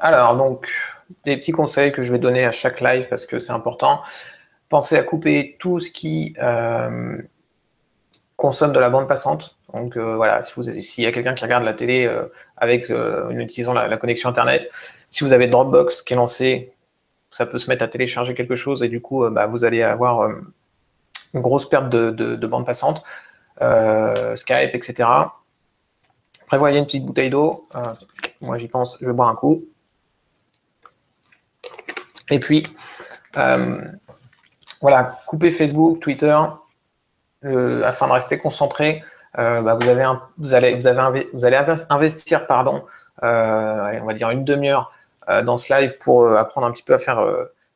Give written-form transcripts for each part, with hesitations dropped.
Alors, donc, des petits conseils que je vais donner à chaque live parce que c'est important. Pensez à couper tout ce qui consomme de la bande passante. Donc, voilà, s'il y a quelqu'un qui regarde la télé en utilisant la connexion Internet, si vous avez Dropbox qui est lancé, ça peut se mettre à télécharger quelque chose et du coup, vous allez avoir une grosse perte de bande passante, Skype, etc. Prévoyez une petite bouteille d'eau. Moi, j'y pense, je vais boire un coup. Et puis, voilà, coupez Facebook, Twitter, afin de rester concentré. Vous allez investir, pardon, on va dire une demi-heure dans ce live pour apprendre un petit peu à faire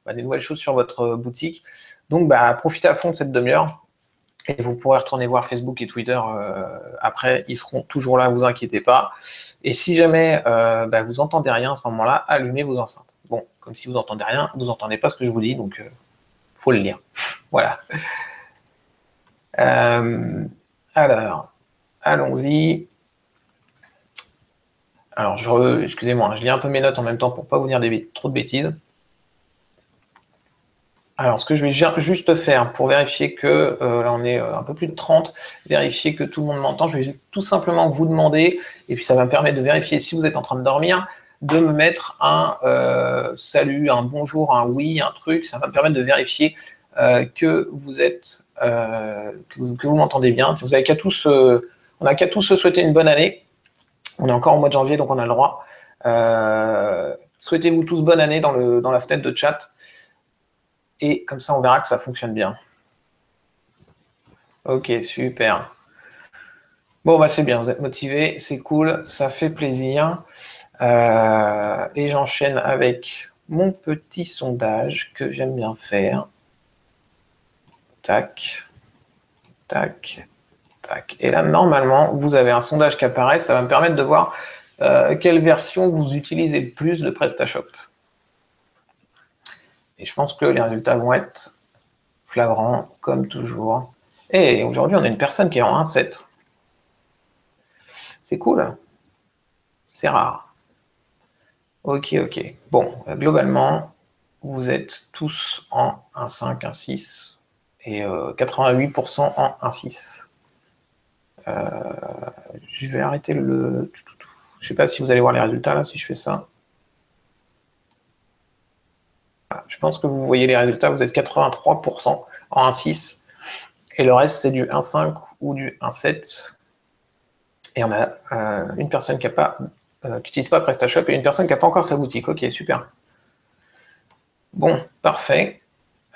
des nouvelles choses sur votre boutique. Donc, profitez à fond de cette demi-heure. Et vous pourrez retourner voir Facebook et Twitter après, ils seront toujours là, vous inquiétez pas. Et si jamais vous entendez rien à ce moment-là, allumez vos enceintes. Bon, comme si vous entendez rien, vous entendez pas ce que je vous dis, donc faut le lire. Voilà. Alors, allons-y. Alors, excusez-moi, je lis un peu mes notes en même temps pour pas vous dire trop de bêtises. Alors, ce que je vais juste faire pour vérifier que, là on est un peu plus de 30, vérifier que tout le monde m'entend, je vais tout simplement vous demander, et puis ça va me permettre de vérifier si vous êtes en train de dormir, de me mettre un salut, un bonjour, un oui, un truc, ça va me permettre de vérifier que vous êtes, que vous m'entendez bien. Vous avez qu'à tous, on n'a qu'à tous se souhaiter une bonne année. On est encore au mois de janvier, donc on a le droit. Souhaitez-vous tous bonne année dans la fenêtre de chat. Et comme ça, on verra que ça fonctionne bien. Ok, super. Bon, c'est bien, vous êtes motivés, c'est cool, ça fait plaisir. Et j'enchaîne avec mon petit sondage que j'aime bien faire. Tac, tac, tac. Et là, normalement, vous avez un sondage qui apparaît, ça va me permettre de voir quelle version vous utilisez le plus de PrestaShop. Et je pense que les résultats vont être flagrants, comme toujours. Et aujourd'hui, on a une personne qui est en 1.7. C'est cool. C'est rare. Ok. Bon, globalement, vous êtes tous en 1.5, 1.6 et 88% en 1.6. Je vais arrêter le... Je ne sais pas si vous allez voir les résultats là, si je fais ça. Je pense que vous voyez les résultats, vous êtes 83% en 1.6 et le reste c'est du 1.5 ou du 1.7. Et on a une personne qui n'utilise pas PrestaShop et une personne qui n'a pas encore sa boutique. Ok, super. Bon, parfait.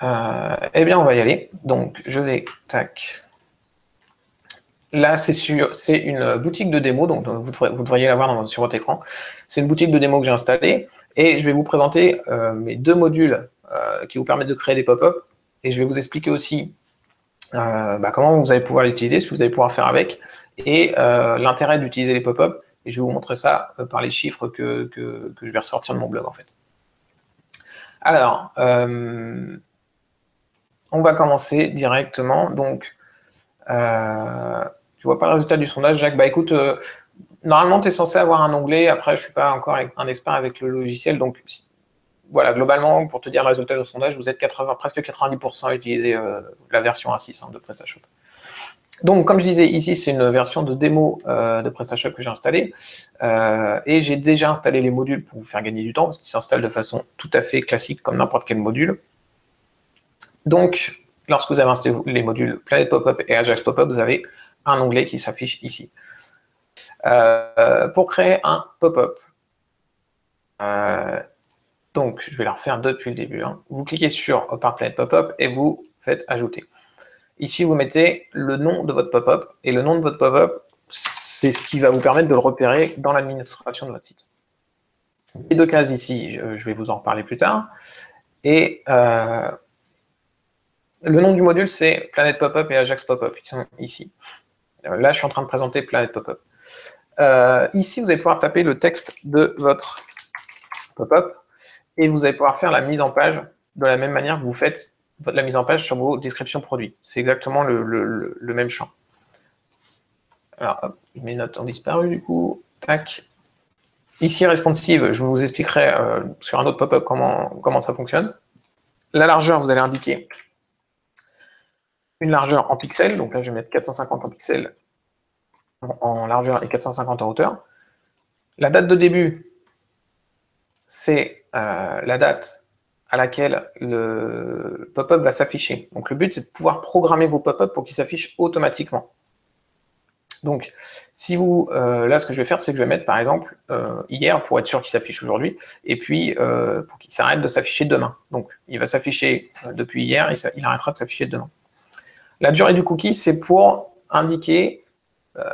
Eh bien, on va y aller. Donc, je vais, tac. Là, c'est une boutique de démo, donc vous devriez la voir sur votre écran. C'est une boutique de démo que j'ai installée et je vais vous présenter mes deux modules qui vous permettent de créer des pop-up et je vais vous expliquer aussi comment vous allez pouvoir l'utiliser, ce que vous allez pouvoir faire avec et l'intérêt d'utiliser les pop-up. Et je vais vous montrer ça par les chiffres que je vais ressortir de mon blog en fait. Alors, on va commencer directement. Donc, tu vois pas le résultat du sondage, Jacques? Écoute, normalement, tu es censé avoir un onglet. Après, je suis pas encore un expert avec le logiciel. Donc, voilà, globalement, pour te dire le résultat du sondage, vous êtes presque 90% à utiliser la version 1.6 de PrestaShop. Donc, comme je disais, ici, c'est une version de démo de PrestaShop que j'ai installée. Et j'ai déjà installé les modules pour vous faire gagner du temps, parce qu'ils s'installent de façon tout à fait classique, comme n'importe quel module. Donc, lorsque vous avez installé les modules Planet Pop-up et Ajax Pop-up, vous avez un onglet qui s'affiche ici. Pour créer un pop-up, donc je vais la refaire depuis le début, vous cliquez sur Planet Pop-up et vous faites ajouter. Ici, vous mettez le nom de votre pop-up, et le nom de votre pop-up, c'est ce qui va vous permettre de le repérer dans l'administration de votre site. Les deux cases ici, je vais vous en reparler plus tard. Et le nom du module, c'est Planet Pop-up et Ajax Pop-up, qui sont ici. Là, je suis en train de présenter Planet Pop-up. Ici, vous allez pouvoir taper le texte de votre pop-up, et vous allez pouvoir faire la mise en page de la même manière que vous faites la mise en page sur vos descriptions produits. C'est exactement le même champ. Alors, hop, mes notes ont disparu du coup. Tac. Ici, responsive, je vous expliquerai sur un autre pop-up comment ça fonctionne. La largeur, vous allez indiquer une largeur en pixels. Donc là, je vais mettre 450 en pixels en largeur et 450 en hauteur. La date de début, c'est la date à laquelle le pop-up va s'afficher. Donc le but, c'est de pouvoir programmer vos pop-up pour qu'ils s'affichent automatiquement. Donc, si vous, là, ce que je vais faire, c'est que je vais mettre, par exemple, hier, pour être sûr qu'il s'affiche aujourd'hui, et puis pour qu'il s'arrête de s'afficher demain. Donc, il va s'afficher depuis hier, et il arrêtera de s'afficher demain. La durée du cookie, c'est pour indiquer,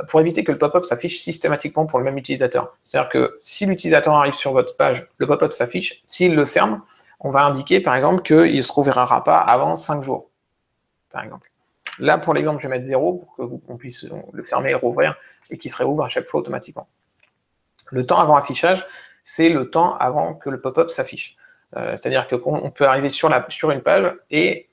pour éviter que le pop-up s'affiche systématiquement pour le même utilisateur. C'est-à-dire que si l'utilisateur arrive sur votre page, le pop-up s'affiche, s'il le ferme, on va indiquer, par exemple, qu'il ne se rouvrira pas avant 5 jours, par exemple. Là, pour l'exemple, je vais mettre 0 pour qu'on puisse le fermer et le rouvrir et qu'il se réouvre à chaque fois automatiquement. Le temps avant affichage, c'est le temps avant que le pop-up s'affiche. C'est-à-dire qu'on peut arriver sur une page et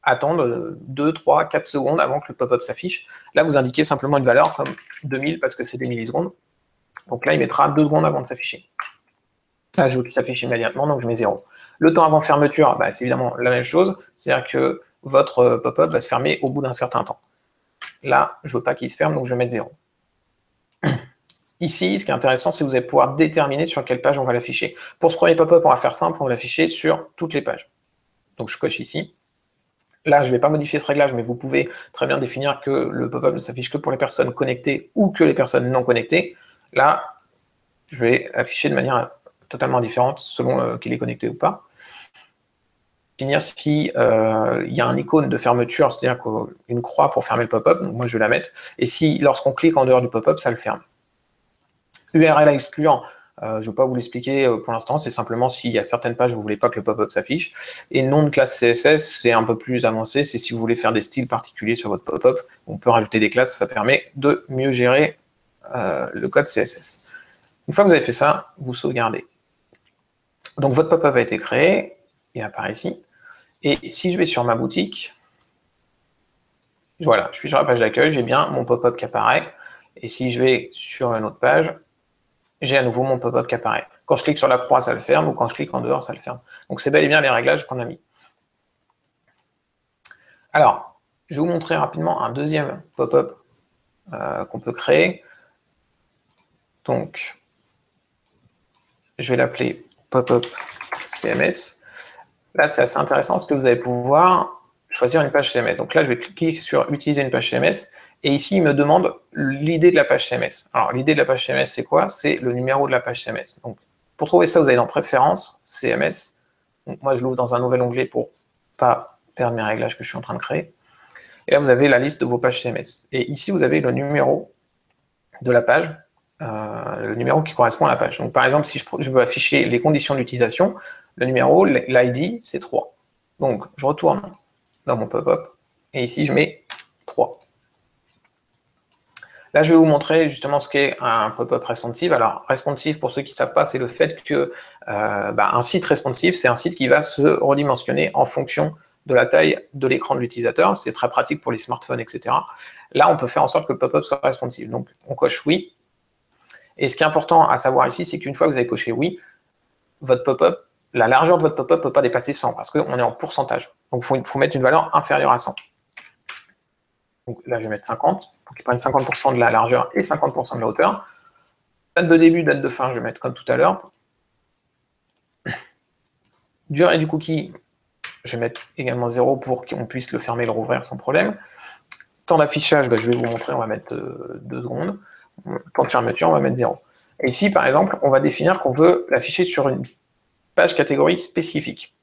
attendre 2, 3, 4 secondes avant que le pop-up s'affiche. Là, vous indiquez simplement une valeur comme 2000 parce que c'est des millisecondes. Donc là, il mettra 2 secondes avant de s'afficher. Là, je veux qu'il s'affiche immédiatement, donc je mets 0. Le temps avant fermeture, bah, c'est évidemment la même chose. C'est-à-dire que votre pop-up va se fermer au bout d'un certain temps. Là, je ne veux pas qu'il se ferme, donc je vais mettre 0. Ici, ce qui est intéressant, c'est que vous allez pouvoir déterminer sur quelle page on va l'afficher. Pour ce premier pop-up, on va faire simple, on va l'afficher sur toutes les pages. Donc je coche ici. Là, je ne vais pas modifier ce réglage, mais vous pouvez très bien définir que le pop-up ne s'affiche que pour les personnes connectées ou que les personnes non connectées. Là, je vais afficher de manière totalement différente selon qu'il est connecté ou pas. Finir si il y a un icône de fermeture, c'est-à-dire une croix pour fermer le pop-up, donc moi je vais la mettre, et si lorsqu'on clique en dehors du pop-up, ça le ferme. URL à exclure, je ne vais pas vous l'expliquer pour l'instant, c'est simplement s'il y a certaines pages où vous ne voulez pas que le pop-up s'affiche. Et nom de classe CSS, c'est un peu plus avancé, c'est si vous voulez faire des styles particuliers sur votre pop-up, on peut rajouter des classes, ça permet de mieux gérer le code CSS. Une fois que vous avez fait ça, vous sauvegardez. Donc votre pop-up a été créé, il apparaît ici. Et si je vais sur ma boutique, voilà, je suis sur la page d'accueil, j'ai bien mon pop-up qui apparaît. Et si je vais sur une autre page, j'ai à nouveau mon pop-up qui apparaît. Quand je clique sur la croix, ça le ferme, ou quand je clique en dehors, ça le ferme. Donc c'est bel et bien les réglages qu'on a mis. Alors, je vais vous montrer rapidement un deuxième pop-up qu'on peut créer. Donc, je vais l'appeler pop-up CMS. Là, c'est assez intéressant parce que vous allez pouvoir choisir une page CMS. Donc là, je vais cliquer sur « Utiliser une page CMS » et ici, il me demande l'idée de la page CMS. Alors, l'idée de la page CMS, c'est quoi? C'est le numéro de la page CMS. Donc, pour trouver ça, vous allez dans « Préférences »,« CMS ». Donc, moi, je l'ouvre dans un nouvel onglet pour ne pas perdre mes réglages que je suis en train de créer. Et là, vous avez la liste de vos pages CMS. Et ici, vous avez le numéro de la page, le numéro qui correspond à la page. Donc, par exemple, si je veux afficher les conditions d'utilisation, le numéro, l'ID, c'est 3. Donc, je retourne dans mon pop-up, et ici, je mets 3. Là, je vais vous montrer justement ce qu'est un pop-up responsive. Alors, responsive, pour ceux qui ne savent pas, c'est le fait que un site responsive, c'est un site qui va se redimensionner en fonction de la taille de l'écran de l'utilisateur. C'est très pratique pour les smartphones, etc. Là, on peut faire en sorte que le pop-up soit responsive. Donc, on coche oui. Et ce qui est important à savoir ici, c'est qu'une fois que vous avez coché oui, votre pop-up, la largeur de votre pop-up ne peut pas dépasser 100 parce qu'on est en pourcentage. Donc, il faut mettre une valeur inférieure à 100. Donc là, je vais mettre 50 pour qu'il prenne 50% de la largeur et 50% de la hauteur. Date de début, date de fin, je vais mettre comme tout à l'heure. Durée du cookie, je vais mettre également 0 pour qu'on puisse le fermer et le rouvrir sans problème. Temps d'affichage, je vais vous montrer, on va mettre 2 secondes. Temps de fermeture, on va mettre 0. Et ici, par exemple, on va définir qu'on veut l'afficher sur une page catégorie spécifique.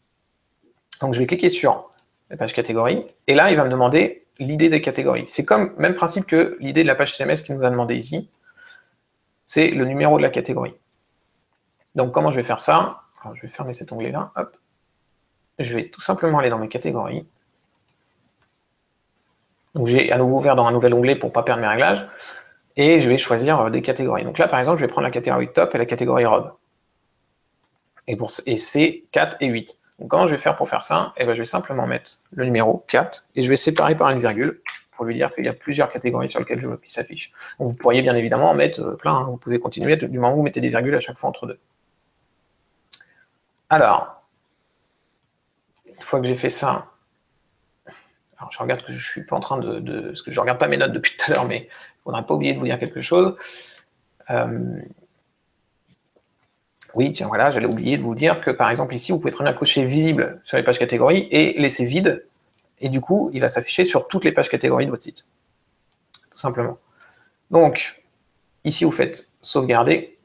Donc, je vais cliquer sur la page catégorie, et là, il va me demander l'idée des catégories. C'est comme même principe que l'idée de la page CMS qu'il nous a demandé ici. C'est le numéro de la catégorie. Donc, comment je vais faire ça? Alors, je vais fermer cet onglet-là. Hop. Je vais tout simplement aller dans mes catégories. Donc, j'ai à nouveau ouvert dans un nouvel onglet pour ne pas perdre mes réglages. Et je vais choisir des catégories. Donc là, par exemple, je vais prendre la catégorie top et la catégorie robe. Et c'est 4 et 8. Donc, comment je vais faire pour faire ça? Je vais simplement mettre le numéro 4 et je vais séparer par une virgule pour lui dire qu'il y a plusieurs catégories sur lesquelles je veux qu'il s'affiche. Vous pourriez bien évidemment en mettre plein, hein. Vous pouvez continuer du moment où vous mettez des virgules à chaque fois entre deux. Alors, une fois que j'ai fait ça, alors je regarde que je suis pas en train parce que je regarde pas mes notes depuis tout à l'heure, mais il ne faudra pas oublier de vous dire quelque chose. Oui, tiens, voilà, j'allais oublier de vous dire que, par exemple, ici, vous pouvez très bien cocher visible sur les pages catégories et laisser vide, et du coup, il va s'afficher sur toutes les pages catégories de votre site, tout simplement. Donc, ici, vous faites sauvegarder.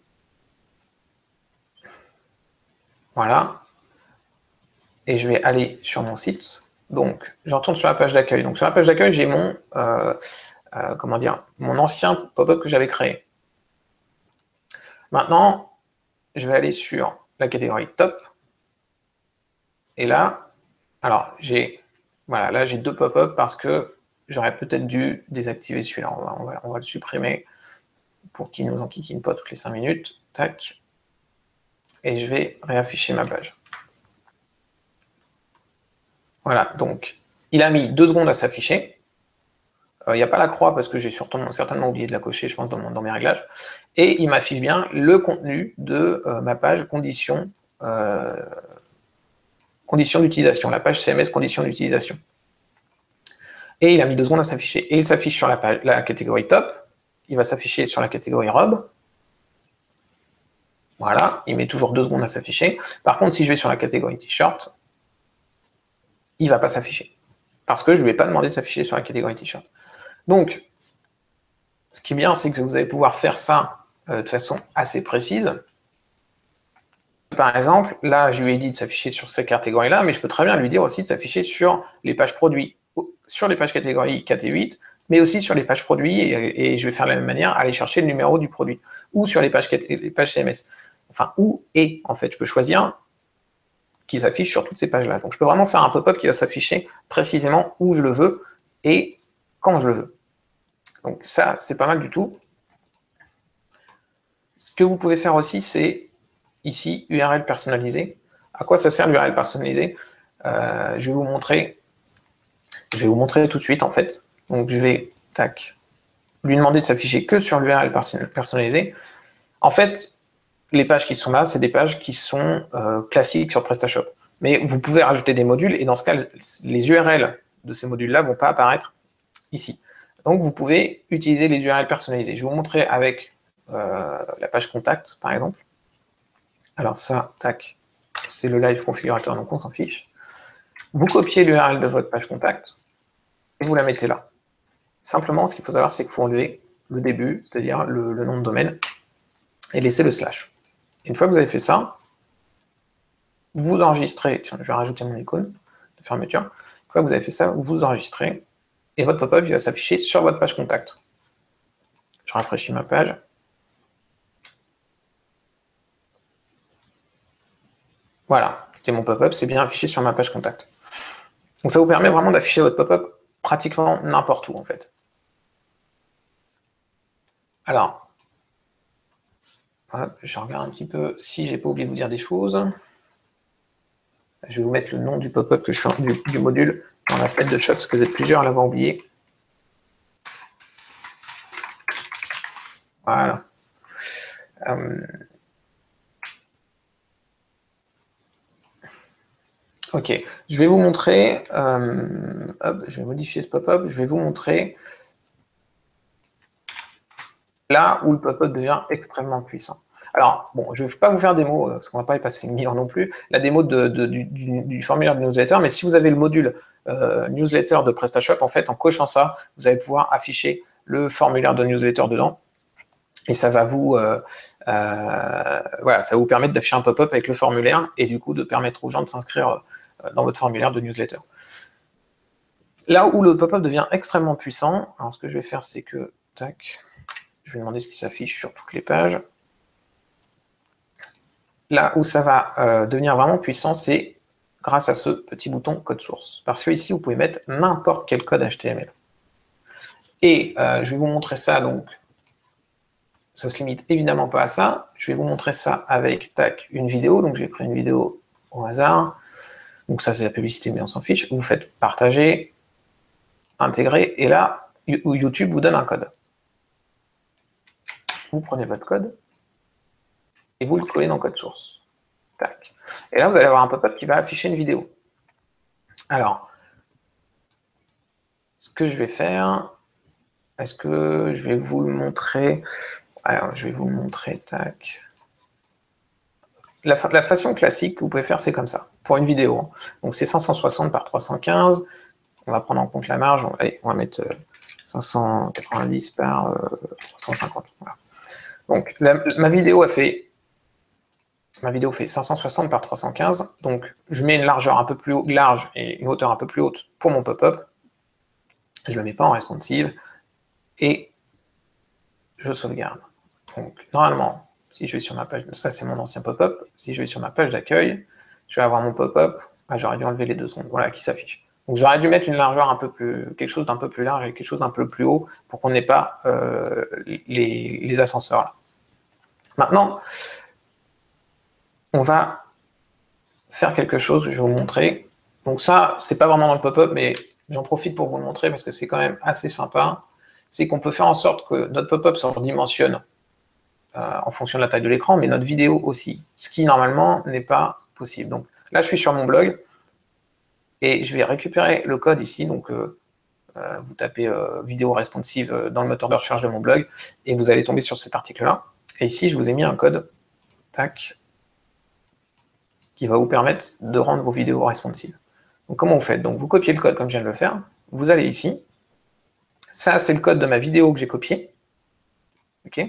Voilà. Et je vais aller sur mon site. Donc, je retourne sur la page d'accueil. Donc, sur la page d'accueil, j'ai mon, comment dire, mon ancien pop-up que j'avais créé. Maintenant, je vais aller sur la catégorie top. Et là, alors, voilà, là, j'ai deux pop-up parce que j'aurais peut-être dû désactiver celui-là. On va le supprimer pour qu'il ne nous enquiquine pas toutes les 5 minutes. Tac. Et je vais réafficher ma page. Voilà, donc, il a mis 2 secondes à s'afficher. Il n'y a pas la croix parce que j'ai certainement oublié de la cocher, je pense, dans mes réglages. Et il m'affiche bien le contenu de ma page conditions d'utilisation, la page CMS conditions d'utilisation. Et il a mis 2 secondes à s'afficher. Et il s'affiche sur la catégorie top, il va s'afficher sur la catégorie robe. Voilà, il met toujours 2 secondes à s'afficher. Par contre, si je vais sur la catégorie t-shirt, il ne va pas s'afficher. Parce que je ne lui ai pas demandé de s'afficher sur la catégorie t-shirt. Donc, ce qui est bien, c'est que vous allez pouvoir faire ça de façon assez précise. Par exemple, là, je lui ai dit de s'afficher sur ces catégories-là, mais je peux très bien lui dire aussi de s'afficher sur les pages produits, sur les pages catégories 4 et 8, mais aussi sur les pages produits, et je vais faire de la même manière, aller chercher le numéro du produit, ou sur les pages CMS. Enfin, en fait, je peux choisir qui s'affiche sur toutes ces pages-là. Donc, je peux vraiment faire un pop-up qui va s'afficher précisément où je le veux et quand je le veux. Donc ça, c'est pas mal du tout. Ce que vous pouvez faire aussi, c'est ici, URL personnalisé. À quoi ça sert l'URL personnalisé? Je vais vous montrer tout de suite, en fait. Donc je vais, lui demander de s'afficher que sur l'URL personnalisé. En fait, les pages qui sont là, c'est des pages qui sont classiques sur PrestaShop. Mais vous pouvez rajouter des modules, et dans ce cas, les URL de ces modules-là ne vont pas apparaître ici. Donc, vous pouvez utiliser les URL personnalisés. Je vais vous montrer avec la page contact, par exemple. Alors ça, c'est le live configurateur, donc on s'en fiche. Vous copiez l'URL de votre page contact et vous la mettez là. Simplement, ce qu'il faut savoir, c'est qu'il faut enlever le début, c'est-à-dire le nom de domaine, et laisser le slash. Et une fois que vous avez fait ça, vous enregistrez, tiens, je vais rajouter mon icône de fermeture. Une fois que vous avez fait ça, vous enregistrez, et votre pop-up va s'afficher sur votre page contact. Je rafraîchis ma page. Voilà, c'est mon pop-up, c'est bien affiché sur ma page contact. Donc ça vous permet vraiment d'afficher votre pop-up pratiquement n'importe où, en fait. Alors, hop, je regarde un petit peu si j'ai pas oublié de vous dire des choses. Je vais vous mettre le nom du pop-up que je suis du module dans la fenêtre de chat, parce que vous êtes plusieurs à l'avoir oublié. Voilà. Ok, je vais vous montrer, hop, je vais modifier ce pop-up, je vais vous montrer là où le pop-up devient extrêmement puissant. Alors, bon, je ne vais pas vous faire des démo, parce qu'on ne va pas y passer 1000 heures non plus, la démo du formulaire de newsletter, mais si vous avez le module newsletter de PrestaShop, en fait, en cochant ça, vous allez pouvoir afficher le formulaire de newsletter dedans, et ça va vous, voilà, ça va vous permettre d'afficher un pop-up avec le formulaire, et du coup, de permettre aux gens de s'inscrire dans votre formulaire de newsletter. Là où le pop-up devient extrêmement puissant, alors ce que je vais faire, c'est que, je vais demander ce qui s'affiche sur toutes les pages. Là où ça va devenir vraiment puissant, c'est grâce à ce petit bouton code source. Parce que ici, vous pouvez mettre n'importe quel code HTML. Et je vais vous montrer ça, donc ça ne se limite évidemment pas à ça. Je vais vous montrer ça avec une vidéo. Donc j'ai pris une vidéo au hasard. Donc ça, c'est la publicité, mais on s'en fiche. Vous faites partager, intégrer, et là, YouTube vous donne un code. Vous prenez votre code et vous le collez dans le code source. Tac. Et là, vous allez avoir un pop-up qui va afficher une vidéo. Alors, ce que je vais faire, est-ce que je vais vous le montrer? Alors, je vais vous le montrer, tac. La façon classique que vous pouvez faire, c'est comme ça, pour une vidéo. Hein. Donc, c'est 560 par 315. On va prendre en compte la marge. Allez, on va mettre 590 par 350. Voilà. Donc, ma vidéo fait 560 par 315. Donc, je mets une largeur un peu plus large et une hauteur un peu plus haute pour mon pop-up. Je ne le mets pas en responsive. Et je sauvegarde. Donc, normalement, si je vais sur ma page, ça c'est mon ancien pop-up, si je vais sur ma page d'accueil, je vais avoir mon pop-up, j'aurais dû enlever les 2 secondes, voilà, qui s'affiche. Donc j'aurais dû mettre une largeur un peu plus, quelque chose d'un peu plus large et quelque chose d'un peu plus haut pour qu'on n'ait pas les ascenseurs là. Maintenant, on va faire quelque chose que je vais vous montrer. Donc ça, c'est pas vraiment dans le pop-up, mais j'en profite pour vous le montrer parce que c'est quand même assez sympa. C'est qu'on peut faire en sorte que notre pop-up se redimensionne en fonction de la taille de l'écran, mais notre vidéo aussi, ce qui normalement n'est pas possible. Donc là, je suis sur mon blog et je vais récupérer le code ici. Donc vous tapez vidéo responsive dans le moteur de recherche de mon blog et vous allez tomber sur cet article-là. Et ici, je vous ai mis un code, tac, qui va vous permettre de rendre vos vidéos responsives. Donc comment vous faites? Donc vous copiez le code comme je viens de le faire. Vous allez ici. Ça, c'est le code de ma vidéo que j'ai copié. Ok.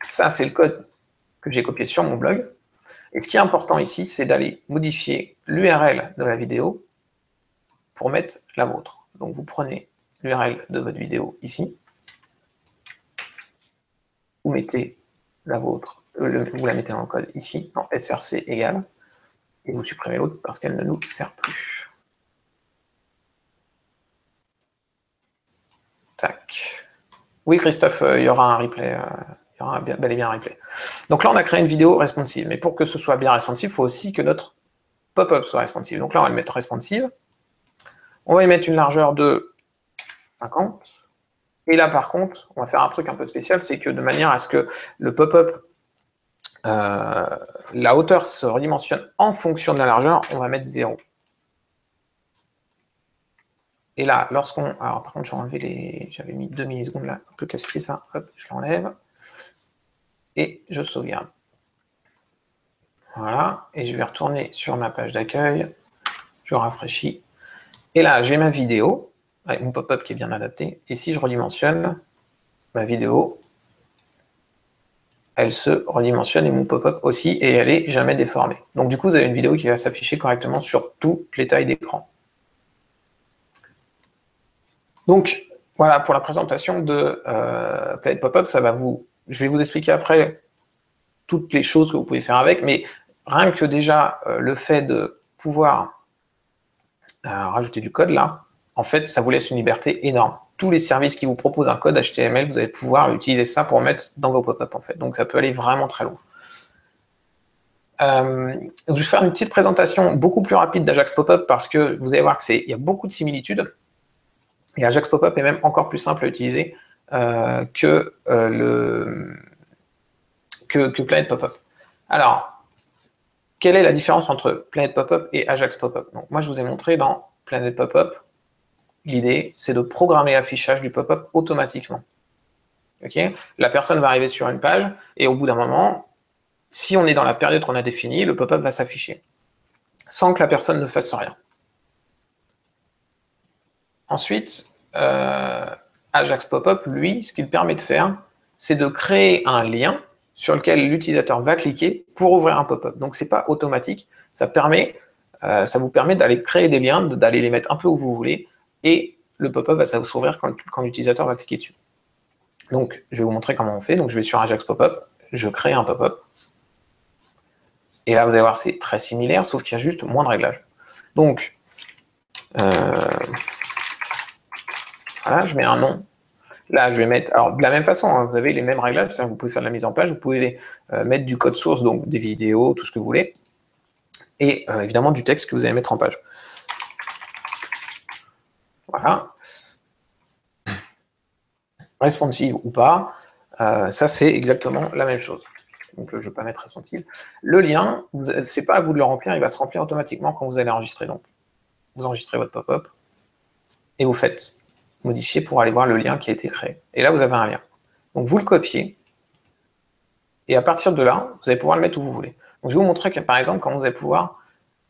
Ça, c'est le code que j'ai copié sur mon blog. Et ce qui est important ici, c'est d'aller modifier l'URL de la vidéo pour mettre la vôtre. Donc vous prenez l'URL de votre vidéo ici, vous mettez la vôtre, vous la mettez dans le code ici, en src égale, et vous supprimez l'autre parce qu'elle ne nous sert plus. Tac. Oui, Christophe, il y aura un replay. Il y aura bel et bien un replay. Donc là, on a créé une vidéo responsive. Mais pour que ce soit bien responsive, il faut aussi que notre pop-up soit responsive. Donc là, on va le mettre responsive. On va y mettre une largeur de 50. Et là, par contre, on va faire un truc un peu spécial, c'est que de manière à ce que le pop-up, la hauteur se redimensionne en fonction de la largeur, on va mettre 0. Et là, lorsqu'on... Alors, par contre, je vais enlever les... J'avais mis 2 millisecondes là, un peu casse-pied ça. Hop, je l'enlève. Et je sauvegarde. Voilà. Et je vais retourner sur ma page d'accueil. Je rafraîchis. Et là, j'ai ma vidéo, avec mon pop-up qui est bien adapté. Et si je redimensionne ma vidéo, elle se redimensionne et mon pop-up aussi, et elle n'est jamais déformée. Donc du coup, vous avez une vidéo qui va s'afficher correctement sur toutes les tailles d'écran. Donc, voilà pour la présentation de Planet Pop-up. Je vais vous expliquer après toutes les choses que vous pouvez faire avec, mais rien que déjà le fait de pouvoir rajouter du code là, en fait, ça vous laisse une liberté énorme. Tous les services qui vous proposent un code HTML, vous allez pouvoir utiliser ça pour mettre dans vos pop-up en fait. Donc ça peut aller vraiment très loin. Je vais faire une petite présentation beaucoup plus rapide d'Ajax Pop-up parce que vous allez voir qu'il y a beaucoup de similitudes. Et Ajax Pop-up est même encore plus simple à utiliser que Planet Pop-up. Alors, quelle est la différence entre Planet Pop-up et Ajax Pop-up? Donc, moi, je vous ai montré dans Planet Pop-up, l'idée, c'est de programmer l'affichage du pop-up automatiquement. Okay, la personne va arriver sur une page et au bout d'un moment, si on est dans la période qu'on a définie, le pop-up va s'afficher sans que la personne ne fasse rien. Ensuite, Ajax Pop-up, lui, ce qu'il permet de faire, c'est de créer un lien sur lequel l'utilisateur va cliquer pour ouvrir un pop-up. Donc, ce n'est pas automatique. Ça vous permet d'aller créer des liens, d'aller les mettre un peu où vous voulez, et le pop-up va s'ouvrir quand l'utilisateur va cliquer dessus. Donc, je vais vous montrer comment on fait. Donc, je vais sur Ajax Pop-up, je crée un pop-up. Et là, vous allez voir, c'est très similaire, sauf qu'il y a juste moins de réglages. Donc, voilà, je mets un nom. Là, je vais mettre, alors de la même façon, hein, vous avez les mêmes réglages, vous pouvez faire de la mise en page, vous pouvez mettre du code source, donc des vidéos, tout ce que vous voulez, et évidemment du texte que vous allez mettre en page. Voilà. responsive ou pas, ça c'est exactement la même chose. Donc je ne vais pas mettre responsive. Le lien, c'est pas à vous de le remplir, il va se remplir automatiquement quand vous allez enregistrer. Donc vous enregistrez votre pop-up et vous faites modifier pour aller voir le lien qui a été créé. Et là vous avez un lien. Donc vous le copiez et à partir de là, vous allez pouvoir le mettre où vous voulez. Donc je vais vous montrer que par exemple comment vous allez pouvoir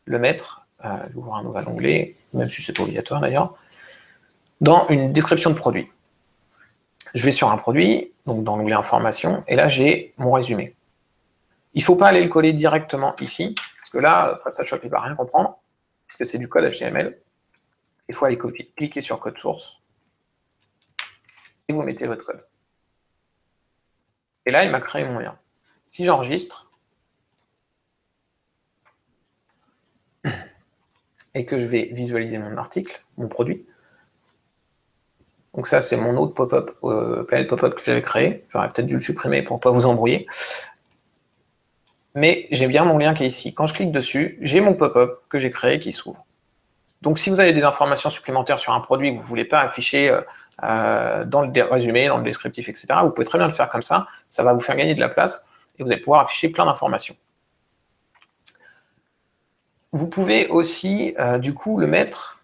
le mettre, je vais ouvrir un nouvel onglet, même si c'est pas obligatoire d'ailleurs, dans une description de produit. Je vais sur un produit, donc dans l'onglet information, et là j'ai mon résumé. Il ne faut pas aller le coller directement ici, parce que là, PrestaShop ne va rien comprendre, parce que c'est du code HTML. Il faut aller copier, cliquer sur code source, et vous mettez votre code. Et là, il m'a créé mon lien. Si j'enregistre, et que je vais visualiser mon article, mon produit, donc ça, c'est mon autre pop-up, Planet Pop-up que j'avais créé. J'aurais peut-être dû le supprimer pour ne pas vous embrouiller. Mais j'ai bien mon lien qui est ici. Quand je clique dessus, j'ai mon pop-up que j'ai créé qui s'ouvre. Donc si vous avez des informations supplémentaires sur un produit que vous ne voulez pas afficher dans le résumé, dans le descriptif, etc., vous pouvez très bien le faire comme ça. Ça va vous faire gagner de la place et vous allez pouvoir afficher plein d'informations. Vous pouvez aussi, du coup, le mettre...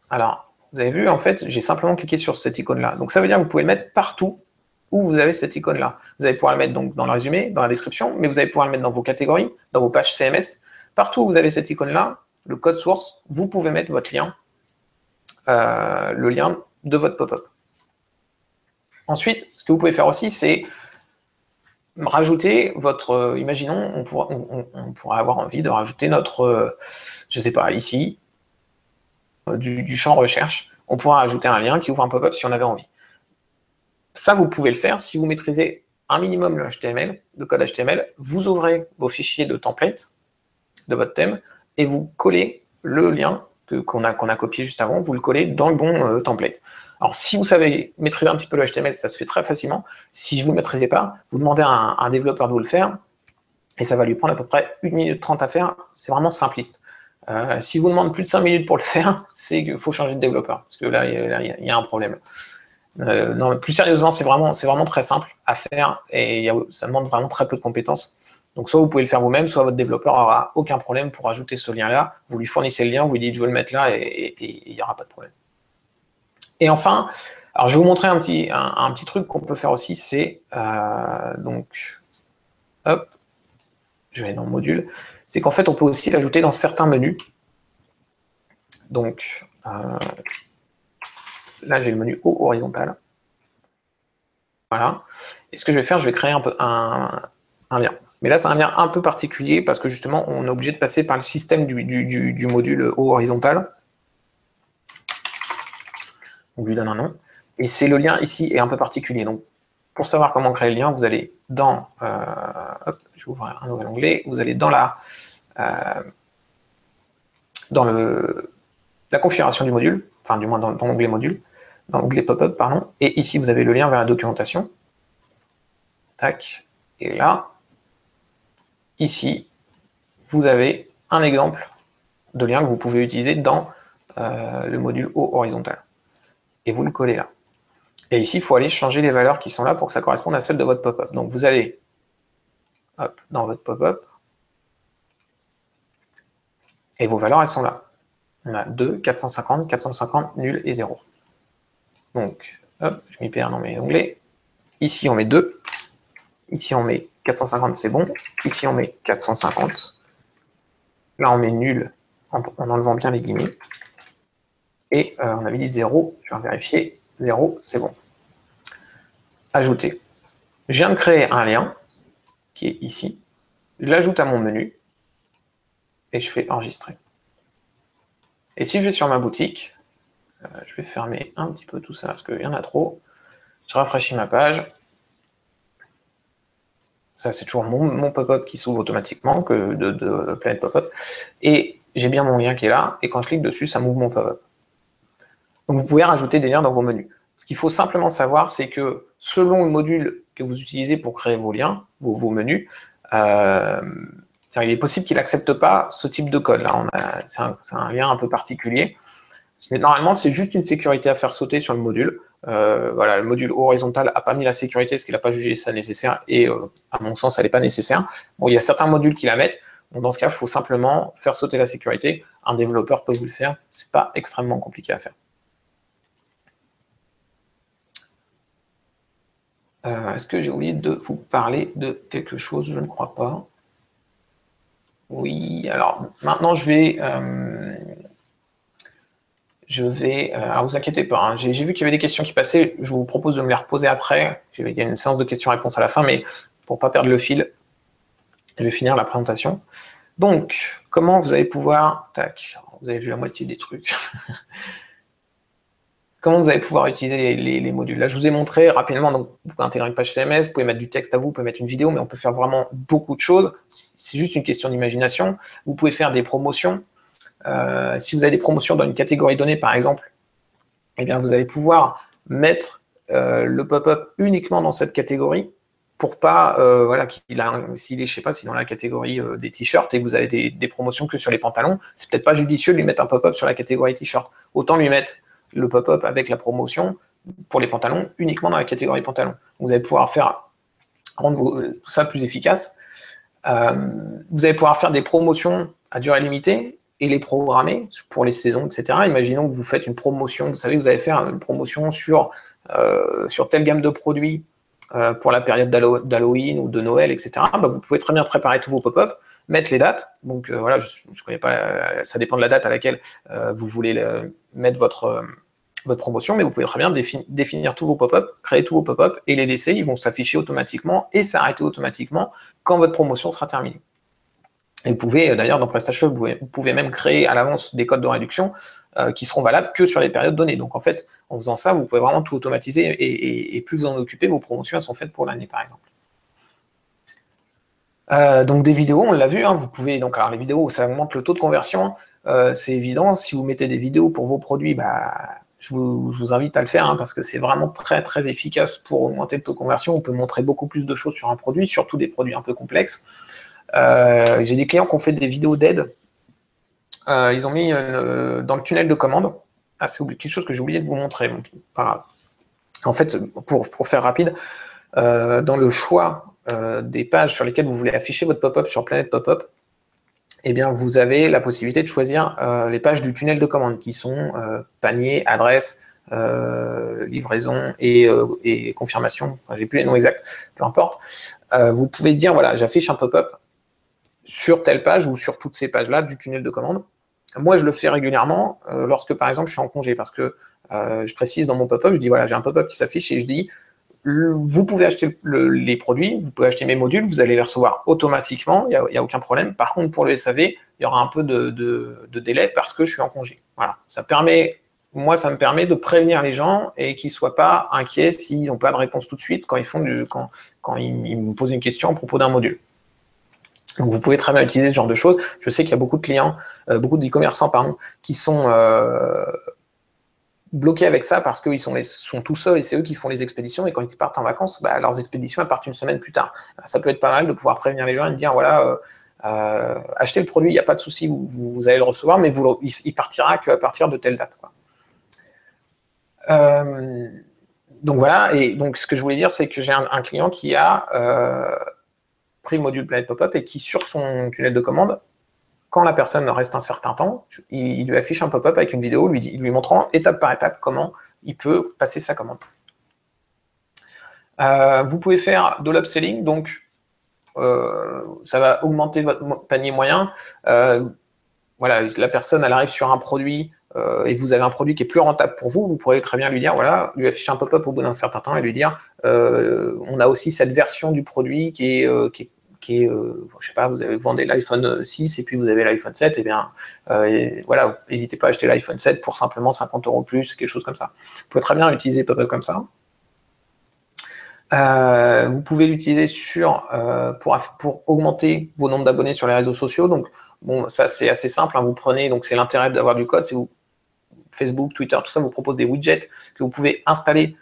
Alors, vous avez vu, en fait, j'ai simplement cliqué sur cette icône-là. Donc ça veut dire que vous pouvez le mettre partout où vous avez cette icône-là. Vous allez pouvoir le mettre donc dans le résumé, dans la description, mais vous allez pouvoir le mettre dans vos catégories, dans vos pages CMS. Partout où vous avez cette icône-là, le code source, vous pouvez mettre votre lien, le lien de votre pop-up. Ensuite, ce que vous pouvez faire aussi, c'est rajouter votre... imaginons, on pourrait avoir envie de rajouter notre, je ne sais pas, ici, du champ recherche, on pourra ajouter un lien qui ouvre un pop-up si on avait envie. Ça, vous pouvez le faire si vous maîtrisez un minimum le HTML, le code HTML, vous ouvrez vos fichiers de template de votre thème et vous collez le lien qu'on a copié juste avant, vous le collez dans le bon template. Alors, si vous savez maîtriser un petit peu le HTML, ça se fait très facilement. Si je ne vous maîtrisez pas, vous demandez à un développeur de vous le faire et ça va lui prendre à peu près 1 minute 30 à faire. C'est vraiment simpliste. Si vous demandez plus de 5 minutes pour le faire, c'est qu'il faut changer de développeur, parce que là, il y a un problème. Non, plus sérieusement, c'est vraiment très simple à faire, et ça demande vraiment très peu de compétences. Donc soit vous pouvez le faire vous-même, soit votre développeur n'aura aucun problème pour ajouter ce lien-là. Vous lui fournissez le lien, vous lui dites je veux le mettre là, et il n'y aura pas de problème. Et enfin, alors je vais vous montrer un petit truc qu'on peut faire aussi, c'est donc, hop, je vais aller dans le module, c'est qu'en fait, on peut aussi l'ajouter dans certains menus. Donc, là, j'ai le menu haut horizontal. Voilà. Et ce que je vais faire, je vais créer un lien. Mais là, c'est un lien un peu particulier parce que justement, on est obligé de passer par le système du module haut horizontal. On lui donne un nom. Et c'est le lien ici est un peu particulier. Donc, pour savoir comment créer le lien, vous allez dans... hop, je vais ouvrir un nouvel onglet. Vous allez dans la configuration du module, enfin du moins dans l'onglet module, dans l'onglet pop-up, pardon. Et ici, vous avez le lien vers la documentation. Tac. Et là, ici, vous avez un exemple de lien que vous pouvez utiliser dans le module haut horizontal. Et vous le collez là. Et ici, il faut aller changer les valeurs qui sont là pour que ça corresponde à celles de votre pop-up. Donc vous allez hop, dans votre pop-up, et vos valeurs, elles sont là. On a 2, 450, 450, nul et 0. Donc, hop, je m'y perds dans mes onglets. Ici, on met 2. Ici, on met 450, c'est bon. Ici, on met 450. Là, on met nul en enlevant bien les guillemets. Et on avait dit 0. Je vais vérifier. 0, c'est bon. Ajouter. Je viens de créer un lien qui est ici. Je l'ajoute à mon menu. Et je fais enregistrer. Et si je vais sur ma boutique, je vais fermer un petit peu tout ça parce qu'il y en a trop. Je rafraîchis ma page. Ça, c'est toujours mon pop-up qui s'ouvre automatiquement que de Planet Pop-up. Et j'ai bien mon lien qui est là. Et quand je clique dessus, ça m'ouvre mon pop-up. Donc, vous pouvez rajouter des liens dans vos menus. Ce qu'il faut simplement savoir, c'est que selon le module que vous utilisez pour créer vos liens, vos menus, il est possible qu'il n'accepte pas ce type de code. Là, c'est un lien un peu particulier. Normalement, c'est juste une sécurité à faire sauter sur le module. Voilà, le module horizontal n'a pas mis la sécurité parce qu'il n'a pas jugé ça nécessaire et à mon sens, elle n'est pas nécessaire. Bon, il y a certains modules qui la mettent. Donc, dans ce cas, il faut simplement faire sauter la sécurité. Un développeur peut vous le faire. Ce n'est pas extrêmement compliqué à faire. Est-ce que j'ai oublié de vous parler de quelque chose? Je ne crois pas. Oui, alors maintenant, je vais alors vous inquiétez pas, hein, j'ai vu qu'il y avait des questions qui passaient, je vous propose de me les reposer après. Il y a une séance de questions-réponses à la fin, mais pour ne pas perdre le fil, je vais finir la présentation. Donc, comment vous allez pouvoir... Tac, vous avez vu la moitié des trucs. Comment vous allez pouvoir utiliser les modules? Là, je vous ai montré rapidement, donc vous pouvez intégrer une page CMS, vous pouvez mettre du texte à vous pouvez mettre une vidéo, mais on peut faire vraiment beaucoup de choses. C'est juste une question d'imagination. Vous pouvez faire des promotions. Si vous avez des promotions dans une catégorie donnée, par exemple, eh bien, vous allez pouvoir mettre le pop-up uniquement dans cette catégorie pour pas, voilà, s'il est, je sais pas, si dans la catégorie des t-shirts et que vous avez des promotions que sur les pantalons, c'est peut-être pas judicieux de lui mettre un pop-up sur la catégorie t-shirt. Autant lui mettre le pop-up avec la promotion pour les pantalons uniquement dans la catégorie pantalons. Vous allez pouvoir rendre tout ça plus efficace. Vous allez pouvoir faire des promotions à durée limitée et les programmer pour les saisons, etc. Imaginons que vous faites une promotion, vous savez que vous allez faire une promotion sur telle gamme de produits pour la période d'Halloween ou de Noël, etc. Bah, vous pouvez très bien préparer tous vos pop-up, mettre les dates. Donc voilà, je ne connais pas, ça dépend de la date à laquelle vous voulez mettre votre promotion, mais vous pouvez très bien définir tous vos pop-up, créer tous vos pop-up et les laisser, ils vont s'afficher automatiquement et s'arrêter automatiquement quand votre promotion sera terminée. Et vous pouvez, d'ailleurs, dans PrestaShop, vous pouvez même créer à l'avance des codes de réduction qui seront valables que sur les périodes données. Donc, en fait, en faisant ça, vous pouvez vraiment tout automatiser et plus vous en occupez, vos promotions, elles sont faites pour l'année, par exemple. Donc, des vidéos, on l'a vu, hein, vous pouvez, donc, alors les vidéos, ça augmente le taux de conversion, c'est évident. Si vous mettez des vidéos pour vos produits, bah, je vous invite à le faire, hein, parce que c'est vraiment très, très efficace pour augmenter le taux de conversion. On peut montrer beaucoup plus de choses sur un produit, surtout des produits un peu complexes. J'ai des clients qui ont fait des vidéos d'aide. Ils ont mis dans le tunnel de commande. Ah, c'est quelque chose que j'ai oublié de vous montrer. Bon, pas grave. En fait, pour faire rapide, dans le choix des pages sur lesquelles vous voulez afficher votre pop-up sur Planète Pop-up, eh bien, vous avez la possibilité de choisir les pages du tunnel de commande qui sont panier, adresse, livraison et confirmation. Enfin, j'ai plus les noms exacts, peu importe. Vous pouvez dire, voilà, j'affiche un pop-up sur telle page ou sur toutes ces pages-là du tunnel de commande. Moi, je le fais régulièrement lorsque, par exemple, je suis en congé parce que je précise dans mon pop-up, je dis, voilà, j'ai un pop-up qui s'affiche et je dis, vous pouvez acheter les produits, vous pouvez acheter mes modules, vous allez les recevoir automatiquement, il n'y a aucun problème. Par contre, pour le SAV, il y aura un peu de délai parce que je suis en congé. Voilà, ça me permet de prévenir les gens et qu'ils ne soient pas inquiets s'ils n'ont pas de réponse tout de suite quand ils me posent une question à propos d'un module. Donc, vous pouvez très bien utiliser ce genre de choses. Je sais qu'il y a beaucoup de clients, beaucoup d'e-commerçants, qui sont bloqués avec ça parce qu'ils sont tout seuls et c'est eux qui font les expéditions. Et quand ils partent en vacances, bah, leurs expéditions elles partent une semaine plus tard. Ça peut être pas mal de pouvoir prévenir les gens et de dire, voilà, achetez le produit, il n'y a pas de souci, vous allez le recevoir, mais il partira qu'à partir de telle date, quoi. Donc voilà, et donc ce que je voulais dire, c'est que j'ai un client qui a pris le module Planète Pop-up et qui, sur son tunnel de commande, quand la personne reste un certain temps, il lui affiche un pop-up avec une vidéo lui montrant étape par étape comment il peut passer sa commande. Vous pouvez faire de l'upselling, donc ça va augmenter votre panier moyen. Voilà, la personne, elle arrive sur un produit et vous avez un produit qui est plus rentable pour vous, vous pourrez très bien lui dire, voilà, lui afficher un pop-up au bout d'un certain temps et lui dire, on a aussi cette version du produit qui est je sais pas, vous vendez l'iPhone 6 et puis vous avez l'iPhone 7, et bien voilà, n'hésitez pas à acheter l'iPhone 7 pour simplement 50 € plus, quelque chose comme ça. Vous pouvez très bien utiliser pop-up comme ça. Vous pouvez l'utiliser pour augmenter vos nombres d'abonnés sur les réseaux sociaux. Donc, bon, ça c'est assez simple, hein, vous prenez, donc c'est l'intérêt d'avoir du code, c'est Facebook, Twitter, tout ça vous propose des widgets que vous pouvez installer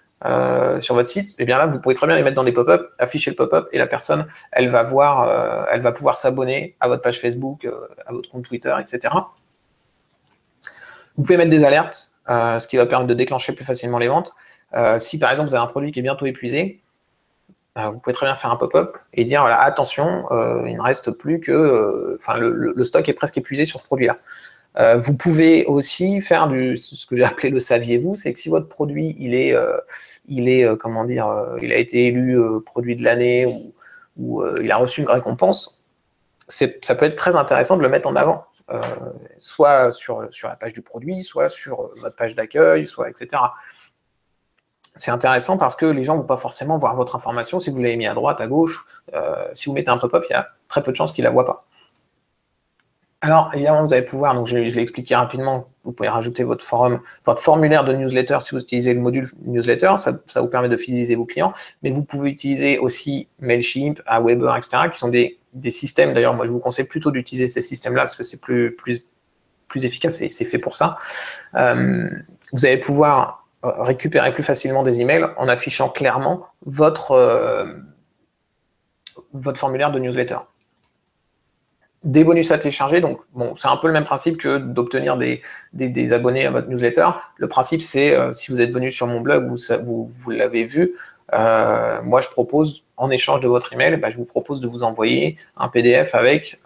sur votre site. Et bien là, vous pouvez très bien les mettre dans des pop-up, afficher le pop-up et la personne, elle va pouvoir s'abonner à votre page Facebook, à votre compte Twitter, etc. Vous pouvez mettre des alertes, ce qui va permettre de déclencher plus facilement les ventes. Si par exemple vous avez un produit qui est bientôt épuisé, vous pouvez très bien faire un pop-up et dire voilà, attention, il ne reste plus que, le stock est presque épuisé sur ce produit-là. Vous pouvez aussi faire ce que j'ai appelé le saviez-vous, c'est que si votre produit il a été élu produit de l'année ou il a reçu une récompense, ça peut être très intéressant de le mettre en avant, soit sur la page du produit, soit sur votre page d'accueil, soit etc. C'est intéressant parce que les gens ne vont pas forcément voir votre information si vous l'avez mis à droite, à gauche. Si vous mettez un pop-up, il y a très peu de chances qu'ils ne la voient pas. Alors, évidemment, vous allez pouvoir, donc je l'ai expliqué rapidement, vous pouvez rajouter votre formulaire de newsletter si vous utilisez le module newsletter, ça vous permet de fidéliser vos clients, mais vous pouvez utiliser aussi Mailchimp, Aweber, etc., qui sont des systèmes, d'ailleurs, moi je vous conseille plutôt d'utiliser ces systèmes-là parce que c'est plus efficace et c'est fait pour ça. Vous allez pouvoir récupérer plus facilement des emails en affichant clairement votre formulaire de newsletter. Des bonus à télécharger, donc bon, c'est un peu le même principe que d'obtenir des abonnés à votre newsletter. Le principe, c'est, si vous êtes venu sur mon blog, vous l'avez vu, moi je propose, en échange de votre email, je vous propose de vous envoyer un PDF avec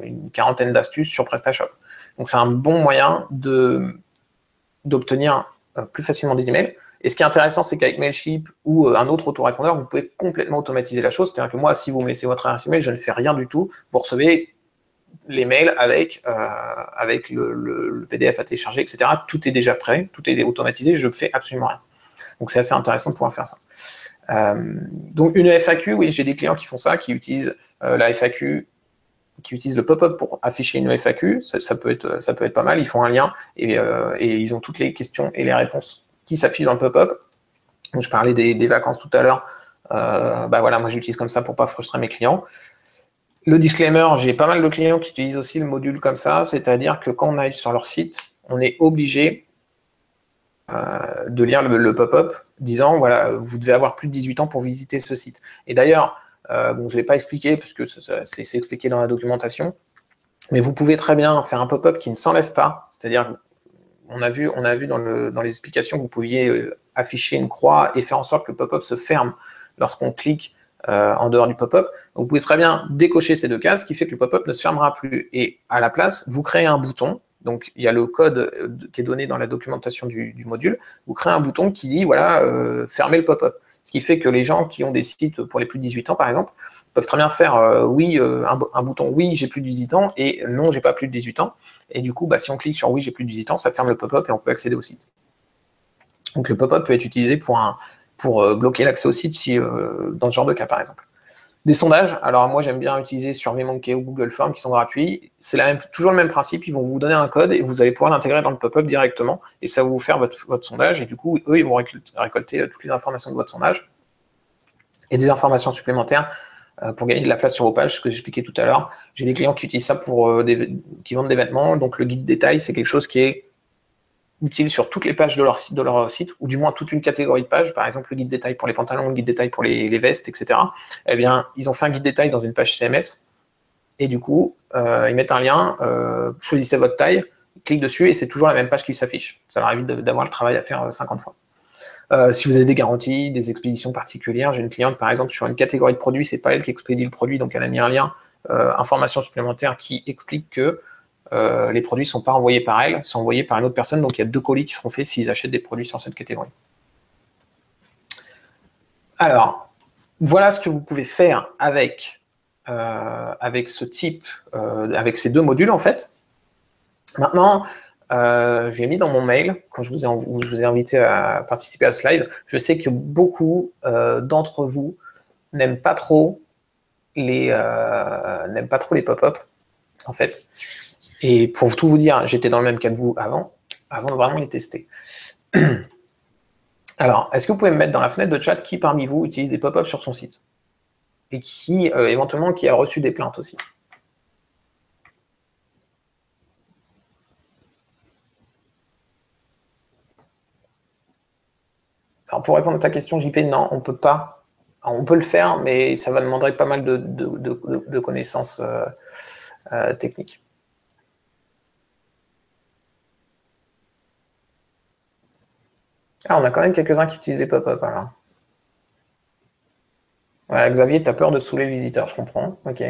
une quarantaine d'astuces sur PrestaShop. Donc c'est un bon moyen d'obtenir plus facilement des emails. Et ce qui est intéressant, c'est qu'avec Mailchimp ou un autre autorépondeur, vous pouvez complètement automatiser la chose. C'est-à-dire que moi, si vous me laissez votre adresse email, je ne fais rien du tout. Vous recevez les mails avec le PDF à télécharger, etc. Tout est déjà prêt, tout est automatisé, je ne fais absolument rien. Donc c'est assez intéressant de pouvoir faire ça. Donc une FAQ, oui, j'ai des clients qui font ça, qui utilisent la FAQ, qui utilisent le pop-up pour afficher une FAQ, ça peut être pas mal, ils font un lien et ils ont toutes les questions et les réponses qui s'affichent dans le pop-up. Donc je parlais des vacances tout à l'heure, voilà, moi j'utilise comme ça pour ne pas frustrer mes clients. Le disclaimer, j'ai pas mal de clients qui utilisent aussi le module comme ça, c'est-à-dire que quand on arrive sur leur site, on est obligé de lire le pop-up disant, voilà, vous devez avoir plus de 18 ans pour visiter ce site. Et d'ailleurs, je ne l'ai pas expliqué, parce que c'est expliqué dans la documentation, mais vous pouvez très bien faire un pop-up qui ne s'enlève pas, c'est-à-dire, on a vu dans les explications que vous pouviez afficher une croix et faire en sorte que le pop-up se ferme lorsqu'on clique en dehors du pop-up. Vous pouvez très bien décocher ces deux cases, ce qui fait que le pop-up ne se fermera plus. Et à la place, vous créez un bouton. Donc, il y a le code qui est donné dans la documentation du module. Vous créez un bouton qui dit, voilà, fermez le pop-up. Ce qui fait que les gens qui ont des sites pour les plus de 18 ans, par exemple, peuvent très bien faire un bouton oui, j'ai plus de 18 ans et non, j'ai pas plus de 18 ans. Et du coup, si on clique sur oui, j'ai plus de 18 ans, ça ferme le pop-up et on peut accéder au site. Donc, le pop-up peut être utilisé pour bloquer l'accès au site dans ce genre de cas, par exemple. Des sondages, alors moi j'aime bien utiliser SurveyMonkey ou Google Forms qui sont gratuits. C'est toujours le même principe, ils vont vous donner un code et vous allez pouvoir l'intégrer dans le pop-up directement et ça va vous faire votre sondage et du coup, eux, ils vont récolter toutes les informations de votre sondage et des informations supplémentaires pour gagner de la place sur vos pages, ce que j'expliquais tout à l'heure. J'ai des clients qui utilisent ça qui vendent des vêtements, donc le guide détail, c'est quelque chose qui est utile sur toutes les pages de leur site, ou du moins toute une catégorie de pages, par exemple le guide détail pour les pantalons, le guide détail pour les vestes, etc. Eh bien, ils ont fait un guide détail dans une page CMS, et du coup, ils mettent un lien, choisissez votre taille, cliquez dessus, et c'est toujours la même page qui s'affiche. Ça leur évite d'avoir le travail à faire 50 fois. Si vous avez des garanties, des expéditions particulières, j'ai une cliente, par exemple, sur une catégorie de produits, c'est pas elle qui expédie le produit, donc elle a mis un lien, information supplémentaire qui explique que les produits ne sont pas envoyés par elle, ils sont envoyés par une autre personne, donc il y a 2 colis qui seront faits s'ils achètent des produits sur cette catégorie. Alors, voilà ce que vous pouvez faire avec ce type, avec ces 2 modules en fait. Maintenant, je l'ai mis dans mon mail, quand je vous ai invité à participer à ce live. Je sais que beaucoup d'entre vous n'aiment pas trop les pop-up, en fait. Et pour tout vous dire, j'étais dans le même cas que vous avant de vraiment les tester. Alors, est-ce que vous pouvez me mettre dans la fenêtre de chat qui parmi vous utilise des pop-ups sur son site? Et qui, éventuellement, qui a reçu des plaintes aussi? Alors, pour répondre à ta question, JP, non, on ne peut pas. Alors, on peut le faire, mais ça va demander pas mal de connaissances techniques. Ah, on a quand même quelques-uns qui utilisent les pop-up, alors. Ouais, Xavier, tu as peur de saouler le visiteur, je comprends. Ok.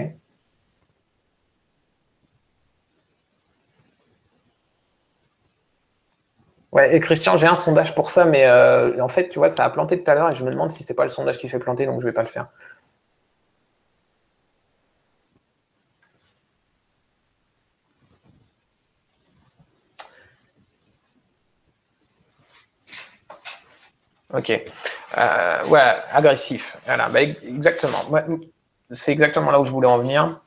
Ouais, et Christian, j'ai un sondage pour ça, mais en fait, tu vois, ça a planté tout à l'heure et je me demande si c'est pas le sondage qui fait planter, donc je vais pas le faire. Ok. Voilà, agressif. Voilà, bah, exactement. Ouais, c'est exactement là où je voulais en venir.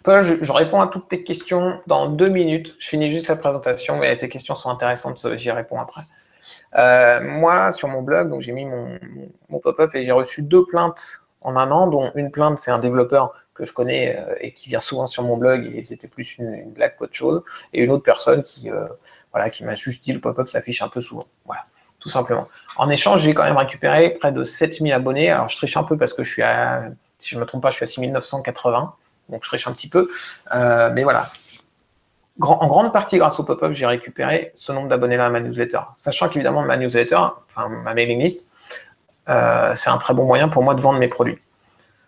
Paul, je réponds à toutes tes questions dans 2 minutes. Je finis juste la présentation, mais tes questions sont intéressantes, j'y réponds après. Moi, sur mon blog, donc j'ai mis mon pop-up et j'ai reçu 2 plaintes en un an, dont une plainte, c'est un développeur que je connais et qui vient souvent sur mon blog et c'était plus une blague qu'autre chose, et une autre personne voilà, qui m'a juste dit le pop-up s'affiche un peu souvent. Voilà, tout simplement. En échange, j'ai quand même récupéré près de 7000 abonnés. Alors, je triche un peu parce que je suis si je ne me trompe pas, je suis à 6980, donc je triche un petit peu. Mais voilà, en grande partie grâce au pop-up, j'ai récupéré ce nombre d'abonnés-là à ma newsletter. Sachant qu'évidemment, ma newsletter, enfin ma mailing list, c'est un très bon moyen pour moi de vendre mes produits.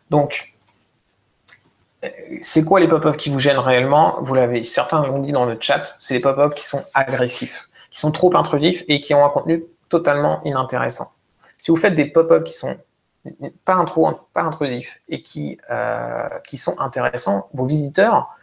Donc, c'est quoi les pop-up qui vous gênent réellement? Vous l'avez, certains l'ont dit dans le chat, c'est les pop-up qui sont agressifs, qui sont trop intrusifs et qui ont un contenu totalement inintéressant. Si vous faites des pop-up qui sont pas intrusifs et qui sont intéressants, vos visiteurs,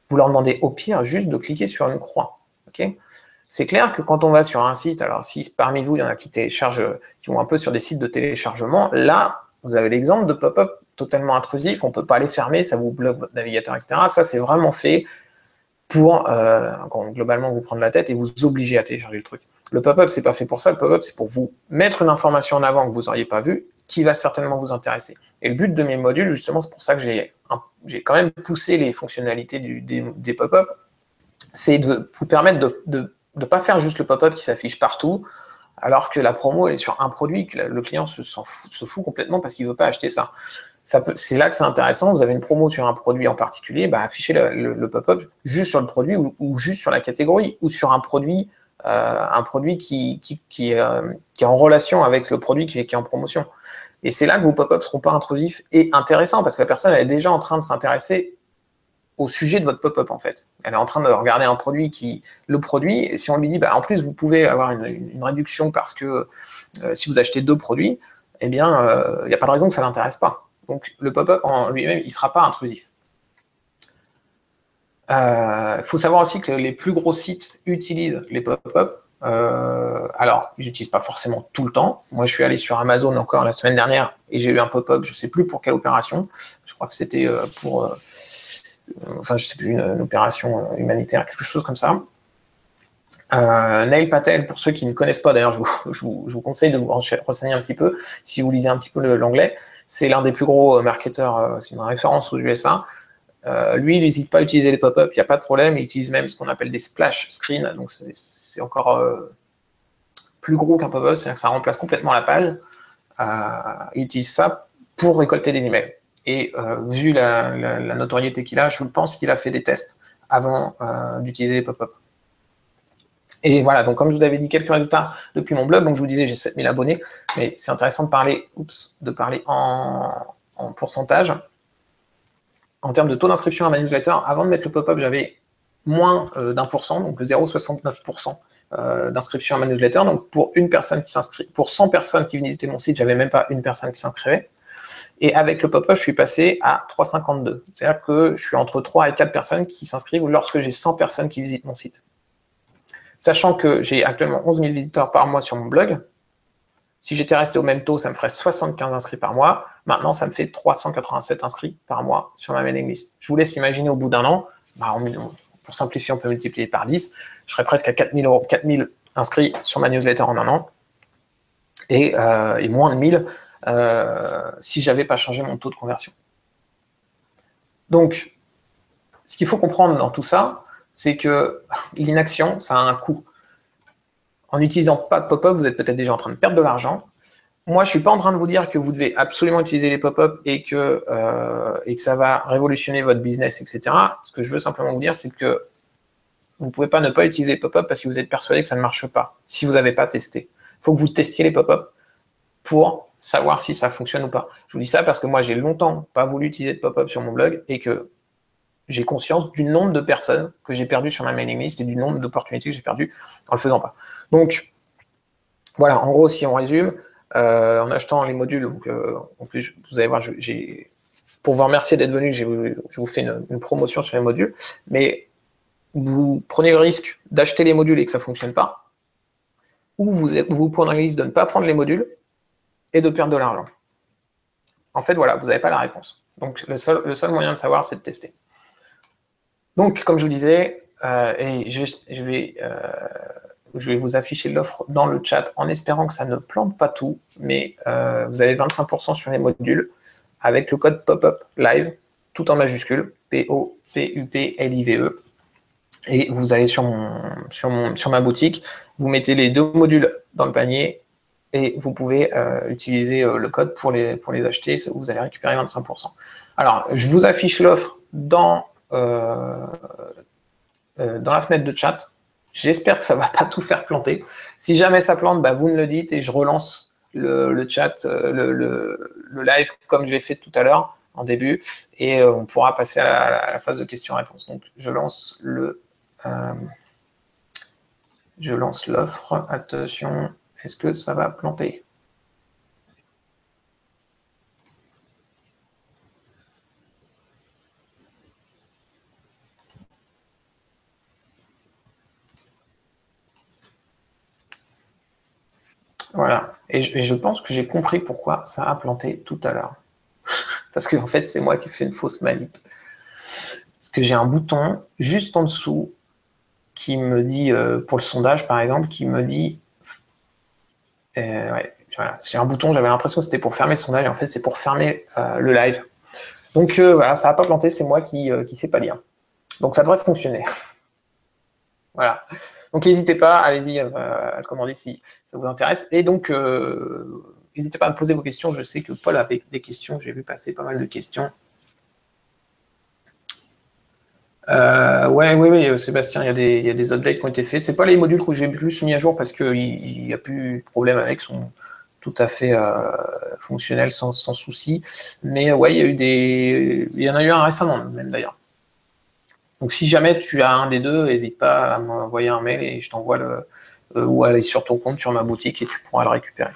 vous leur demandez au pire juste de cliquer sur une croix. Okay, c'est clair que quand on va sur un site, alors si parmi vous, il y en a qui téléchargent, qui vont un peu sur des sites de téléchargement, là, vous avez l'exemple de pop-up totalement intrusif, on ne peut pas les fermer, ça vous bloque votre navigateur, etc. Ça, c'est vraiment fait pour, globalement, vous prendre la tête et vous obliger à télécharger le truc. Le pop-up, c'est pas fait pour ça, le pop-up, c'est pour vous mettre une information en avant que vous n'auriez pas vue, qui va certainement vous intéresser. Et le but de mes modules, justement, c'est pour ça que j'ai quand même poussé les fonctionnalités des pop-up, c'est de vous permettre de ne pas faire juste le pop-up qui s'affiche partout, alors que la promo elle est sur un produit, que le client se fout complètement parce qu'il ne veut pas acheter ça. C'est là que c'est intéressant, vous avez une promo sur un produit en particulier, bah, affichez le pop-up juste sur le produit ou juste sur la catégorie, ou sur un produit qui est en relation avec le produit qui est en promotion. Et c'est là que vos pop-ups ne seront pas intrusifs et intéressants, parce que la personne elle est déjà en train de s'intéresser au sujet de votre pop-up, en fait. Elle est en train de regarder un produit le produit, et si on lui dit, bah, en plus, vous pouvez avoir une réduction parce que si vous achetez 2 produits, eh bien, il n'y a pas de raison que ça ne l'intéresse pas. Donc, le pop-up en lui-même, il ne sera pas intrusif. Il faut savoir aussi que les plus gros sites utilisent les pop-up. Alors, ils n'utilisent pas forcément tout le temps. Moi, je suis allé sur Amazon encore la semaine dernière et j'ai eu un pop-up, je ne sais plus pour quelle opération. Je crois que c'était pour... enfin, je sais plus, une opération humanitaire, quelque chose comme ça. Neil Patel, pour ceux qui ne connaissent pas, d'ailleurs, je vous conseille de vous renseigner un petit peu, si vous lisez un petit peu l'anglais. C'est l'un des plus gros marketeurs, c'est une référence aux USA. Lui, il n'hésite pas à utiliser les pop-up, il n'y a pas de problème. Il utilise même ce qu'on appelle des splash screens, donc c'est encore plus gros qu'un pop-up, c'est-à-dire que ça remplace complètement la page. Il utilise ça pour récolter des emails. Et vu la notoriété qu'il a, je pense qu'il a fait des tests avant d'utiliser les pop-up. Et voilà, donc comme je vous avais dit quelques résultats depuis mon blog, donc je vous disais j'ai 7000 abonnés, mais c'est intéressant de parler en pourcentage. En termes de taux d'inscription à ma newsletter, avant de mettre le pop-up, j'avais moins d'1%, donc 0,69% d'inscription à ma newsletter. Donc pour une personne qui s'inscrit, pour 100 personnes qui visitaient mon site, j'avais même pas une personne qui s'inscrivait. Et avec le pop-up, je suis passé à 3,52. C'est-à-dire que je suis entre 3 et 4 personnes qui s'inscrivent lorsque j'ai 100 personnes qui visitent mon site. Sachant que j'ai actuellement 11 000 visiteurs par mois sur mon blog, si j'étais resté au même taux, ça me ferait 75 inscrits par mois. Maintenant, ça me fait 387 inscrits par mois sur ma mailing list. Je vous laisse imaginer au bout d'un an, bah, pour simplifier, on peut multiplier par 10, je serais presque à 4000 inscrits sur ma newsletter en un an, et moins de 1000 si je n'avais pas changé mon taux de conversion. Donc, ce qu'il faut comprendre dans tout ça, c'est que l'inaction, ça a un coût. En n'utilisant pas de pop-up, vous êtes peut-être déjà en train de perdre de l'argent. Moi, je ne suis pas en train de vous dire que vous devez absolument utiliser les pop-up et que ça va révolutionner votre business, etc. Ce que je veux simplement vous dire, c'est que vous ne pouvez pas ne pas utiliser les pop-up parce que vous êtes persuadé que ça ne marche pas, si vous n'avez pas testé. Il faut que vous testiez les pop-up pour savoir si ça fonctionne ou pas. Je vous dis ça parce que moi, j'ai longtemps pas voulu utiliser de pop-up sur mon blog et que j'ai conscience du nombre de personnes que j'ai perdues sur ma mailing list et du nombre d'opportunités que j'ai perdues en le faisant pas. Donc, voilà, en gros, si on résume, en achetant les modules, donc, en plus, vous allez voir, pour vous remercier d'être venu, je vous fais une promotion sur les modules, mais vous prenez le risque d'acheter les modules et que ça ne fonctionne pas, ou vous prenez le risque de ne pas prendre les modules et de perdre de l'argent. En fait, voilà, vous n'avez pas la réponse. Donc, le seul moyen de savoir, c'est de tester. Donc, comme je vous disais, et je vais vous afficher l'offre dans le chat en espérant que ça ne plante pas tout, mais vous avez 25% sur les modules avec le code POPUP LIVE, tout en majuscule, POPUPLIVE. Et vous allez sur ma boutique, vous mettez les 2 modules dans le panier et vous pouvez utiliser le code pour les acheter, vous allez récupérer 25%. Alors, je vous affiche l'offre dans la fenêtre de chat. J'espère que ça ne va pas tout faire planter. Si jamais ça plante, bah, vous me le dites et je relance le chat, le live comme je l'ai fait tout à l'heure en début et on pourra passer à la phase de questions-réponses. Donc, je lance l'offre. Attention, est-ce que ça va planter? Voilà. Et je pense que j'ai compris pourquoi ça a planté tout à l'heure. Parce qu'en fait, c'est moi qui fais une fausse manip. Parce que j'ai un bouton juste en dessous qui me dit, pour le sondage par exemple, qui me dit... ouais, voilà. J'ai un bouton, j'avais l'impression que c'était pour fermer le sondage, et en fait, c'est pour fermer le live. Donc voilà, ça n'a pas planté, c'est moi qui ne sais pas lire. Donc ça devrait fonctionner. Voilà. Donc n'hésitez pas, allez-y à le commander si ça vous intéresse. Et donc, n'hésitez pas à me poser vos questions. Je sais que Paul avait des questions. J'ai vu passer pas mal de questions. Oui, Sébastien, il y a des updates qui ont été faits. C'est pas les modules que j'ai plus mis à jour parce qu'il n'y a plus de problème avec, sont tout à fait fonctionnels sans souci. Mais ouais, il y en a eu un récemment, même d'ailleurs. Donc si jamais tu as un des deux, n'hésite pas à m'envoyer un mail et je t'envoie ou aller sur ton compte, sur ma boutique et tu pourras le récupérer.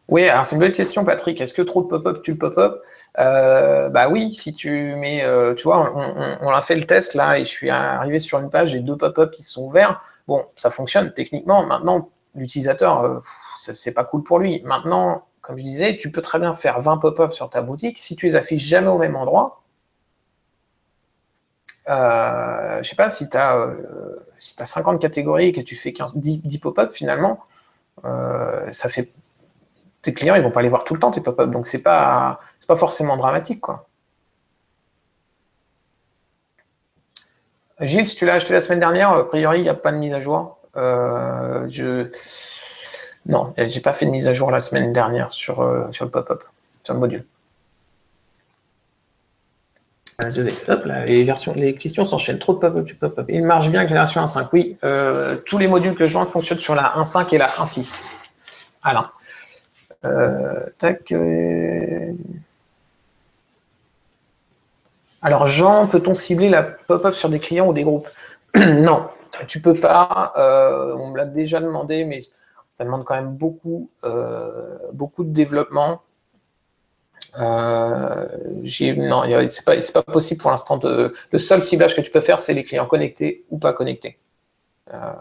Oui, alors c'est une belle question, Patrick. Est-ce que trop de pop-up tue le pop-up? Bah oui, si tu mets, tu vois, on a fait le test là et je suis arrivé sur une page, j'ai 2 pop-up qui se sont ouverts. Bon, ça fonctionne techniquement. Maintenant, l'utilisateur, c'est pas cool pour lui. Maintenant, comme je disais, tu peux très bien faire 20 pop-up sur ta boutique. Si tu les affiches jamais au même endroit, je sais pas, si tu as 50 catégories et que tu fais 10 pop-up, finalement, ça fait... Tes clients, ils vont pas les voir tout le temps, tes pop-up. Donc, c'est pas forcément dramatique, quoi. Gilles, si tu l'as acheté la semaine dernière, a priori, il n'y a pas de mise à jour. Non, j'ai pas fait de mise à jour la semaine dernière sur le pop-up, sur le module. Hop là, les questions s'enchaînent. Trop de pop-up du pop-up. Il marche bien avec la version 1.5. Oui, tous les modules que je vends fonctionnent sur la 1.5 et la 1.6. Alain. Tac. Alors, Jean, peut-on cibler la pop-up sur des clients ou des groupes? Non, tu peux pas. On me l'a déjà demandé, mais ça demande quand même beaucoup de développement. Non, c'est pas possible pour l'instant. Le seul ciblage que tu peux faire, c'est les clients connectés ou pas connectés.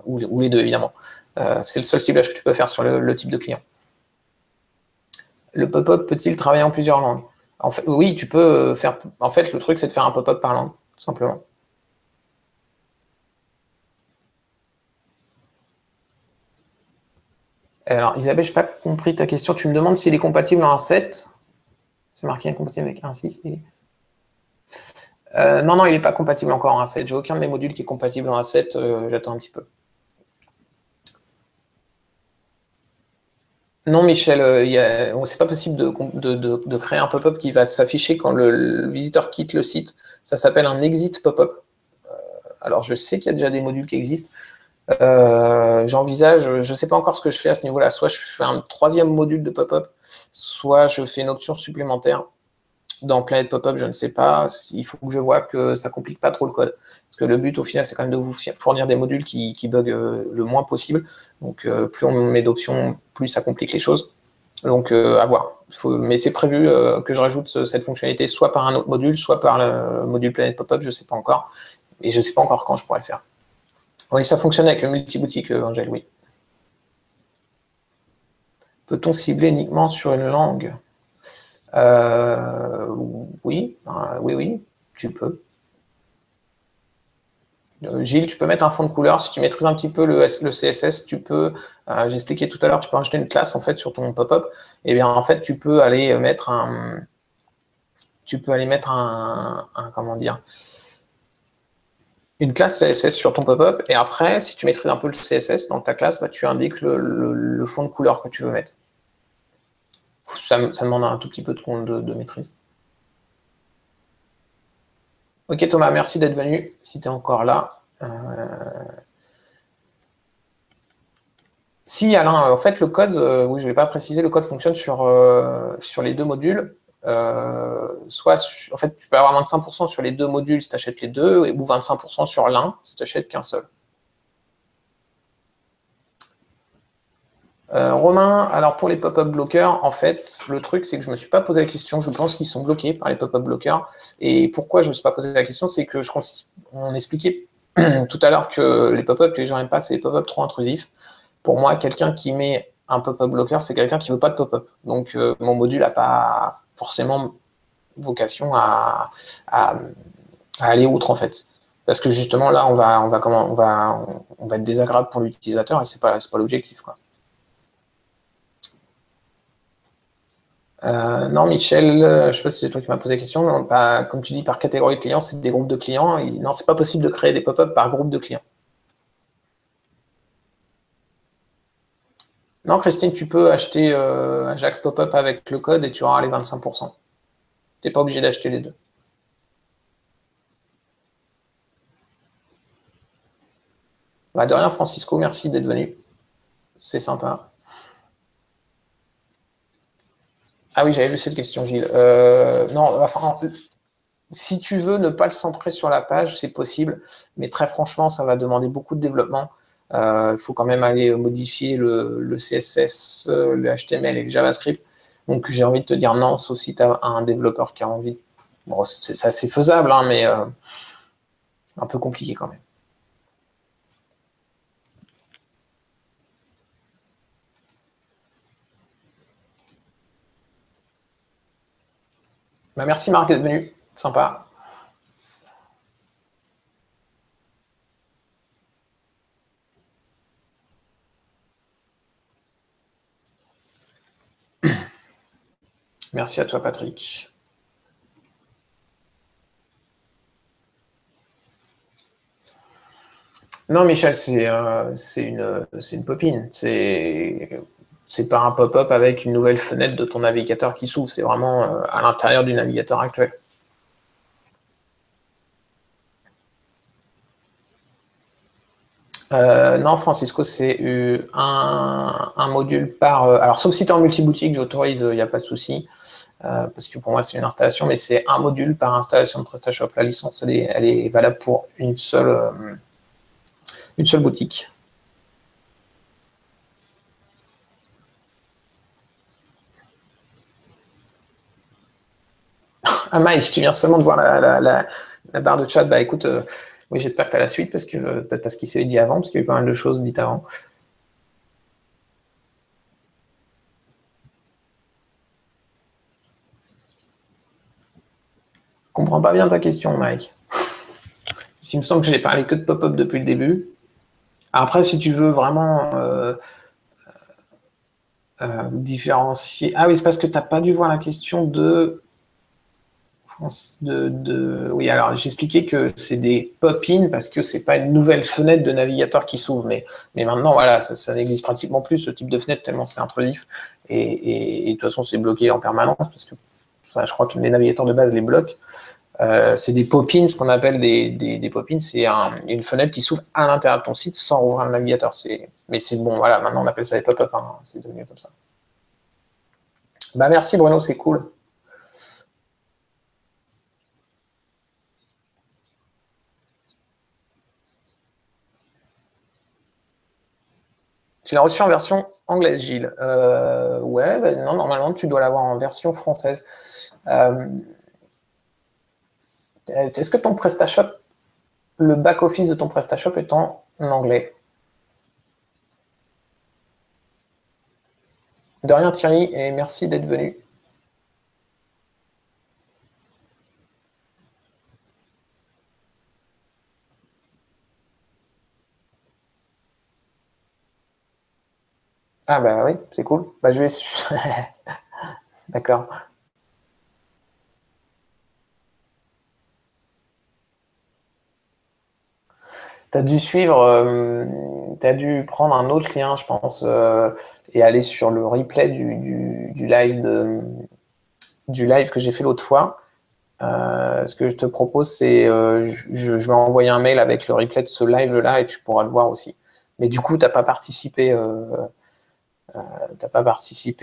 Ou les deux, évidemment. C'est le seul ciblage que tu peux faire sur le type de client. Le pop-up peut-il travailler en plusieurs langues? En fait, oui, tu peux faire... En fait, le truc, c'est de faire un pop-up par langue, tout simplement. Alors, Isabelle, je n'ai pas compris ta question. Tu me demandes s'il est compatible en 1.7. C'est marqué incompatible avec 1.6. Non, il n'est pas compatible encore en 1.7. J'ai aucun de mes modules qui est compatible en 1.7. J'attends un petit peu. Non, Michel, c'est pas possible de créer un pop-up qui va s'afficher quand le visiteur quitte le site. Ça s'appelle un exit pop-up. Alors, je sais qu'il y a déjà des modules qui existent. J'envisage, je ne sais pas encore ce que je fais à ce niveau-là. Soit je fais un troisième module de pop-up, soit je fais une option supplémentaire. Dans Planet Pop-up, je ne sais pas. Il faut que je vois que ça ne complique pas trop le code. Parce que le but, au final, c'est quand même de vous fournir des modules qui bug le moins possible. Donc, plus on met d'options, plus ça complique les choses. Donc, à voir. Mais c'est prévu que je rajoute cette fonctionnalité soit par un autre module, soit par le module Planet Pop-up, je ne sais pas encore. Et je ne sais pas encore quand je pourrais le faire. Oui, ça fonctionne avec le multi-boutique, Angèle, oui. Peut-on cibler uniquement sur une langue? Oui, oui, tu peux. Gilles, tu peux mettre un fond de couleur. Si tu maîtrises un petit peu le CSS, tu peux, j'expliquais tout à l'heure, tu peux rajouter une classe en fait sur ton pop-up. Et bien en fait, tu peux aller mettre comment dire, une classe CSS sur ton pop-up. Et après, si tu maîtrises un peu le CSS dans ta classe, bah, tu indiques le fond de couleur que tu veux mettre. Ça demande un tout petit peu de maîtrise. Ok Thomas, merci d'être venu, si tu es encore là. Si Alain, en fait le code, oui je ne vais pas préciser, le code fonctionne sur les deux modules. En fait tu peux avoir 25% sur les deux modules si tu achètes les deux, ou 25% sur l'un si tu n'achètes qu'un seul. Romain, alors pour les pop-up bloqueurs, en fait, le truc, c'est que je ne me suis pas posé la question. Je pense qu'ils sont bloqués par les pop-up bloqueurs. Et pourquoi je ne me suis pas posé la question, c'est que on expliquait tout à l'heure que les pop-up que les gens n'aiment pas, c'est les pop-up trop intrusifs. Pour moi, quelqu'un qui met un pop-up bloqueur, c'est quelqu'un qui ne veut pas de pop-up. Donc, mon module n'a pas forcément vocation à aller outre, en fait. Parce que justement, là, on va être désagréable pour l'utilisateur et ce n'est pas l'objectif, quoi. Non, Michel, je ne sais pas si c'est toi qui m'as posé la question, mais comme tu dis, par catégorie de clients, c'est des groupes de clients. Non, c'est pas possible de créer des pop-up par groupe de clients. Non, Christine, tu peux acheter Ajax Pop-up avec le code et tu auras les 25%. Tu n'es pas obligé d'acheter les deux. Bah, de rien, Francisco, merci d'être venu. C'est sympa. Ah oui, j'avais vu cette question, Gilles. Non, enfin, si tu veux ne pas le centrer sur la page, c'est possible, mais très franchement, ça va demander beaucoup de développement. Il faut quand même aller modifier le CSS, le HTML et le JavaScript. Donc j'ai envie de te dire non, sauf si tu as un développeur qui a envie. Bon, c'est assez faisable, hein, mais un peu compliqué quand même. Bah, merci Marc d'être venu, sympa. Merci à toi Patrick. Non Michel, c'est une popine. C'est pas un pop-up avec une nouvelle fenêtre de ton navigateur qui s'ouvre, c'est vraiment à l'intérieur du navigateur actuel. Non, Francisco, c'est un module par... alors, sauf si tu es en multi-boutique, j'autorise, il n'y a pas de souci, parce que pour moi, c'est une installation, mais c'est un module par installation de PrestaShop. La licence, elle est valable pour une seule boutique. Ah, Mike, tu viens seulement de voir la barre de chat. Bah écoute, oui, j'espère que tu as la suite, parce que tu as ce qui s'est dit avant, parce qu'il y a eu pas mal de choses dites avant. Je comprends pas bien ta question, Mike. Il me semble que je n'ai parlé que de pop-up depuis le début. Après, si tu veux vraiment différencier... Ah oui, c'est parce que tu n'as pas dû voir la question de... Oui, alors j'expliquais que c'est des pop-in parce que c'est pas une nouvelle fenêtre de navigateur qui s'ouvre, mais maintenant voilà, ça n'existe pratiquement plus ce type de fenêtre tellement c'est intrusif. Et de toute façon, c'est bloqué en permanence parce que ça, je crois que les navigateurs de base les bloquent. C'est des pop-ins, ce qu'on appelle des pop-ins, c'est une fenêtre qui s'ouvre à l'intérieur de ton site sans ouvrir le navigateur. Mais c'est bon, voilà, maintenant on appelle ça des pop-up, hein, c'est devenu comme ça. Bah merci Bruno, c'est cool. Tu l'as reçu en version anglaise, Gilles. Ouais, bah non, normalement tu dois l'avoir en version française. Est-ce que ton PrestaShop, le back-office de ton PrestaShop est en anglais? De rien Thierry, et merci d'être venu. Ah bah oui, c'est cool. Bah je vais... D'accord. Tu as dû suivre, tu as dû prendre un autre lien, je pense, et aller sur le replay du live que j'ai fait l'autre fois. Ce que je te propose, c'est je vais envoyer un mail avec le replay de ce live-là et tu pourras le voir aussi. Mais du coup, tu n'as pas participé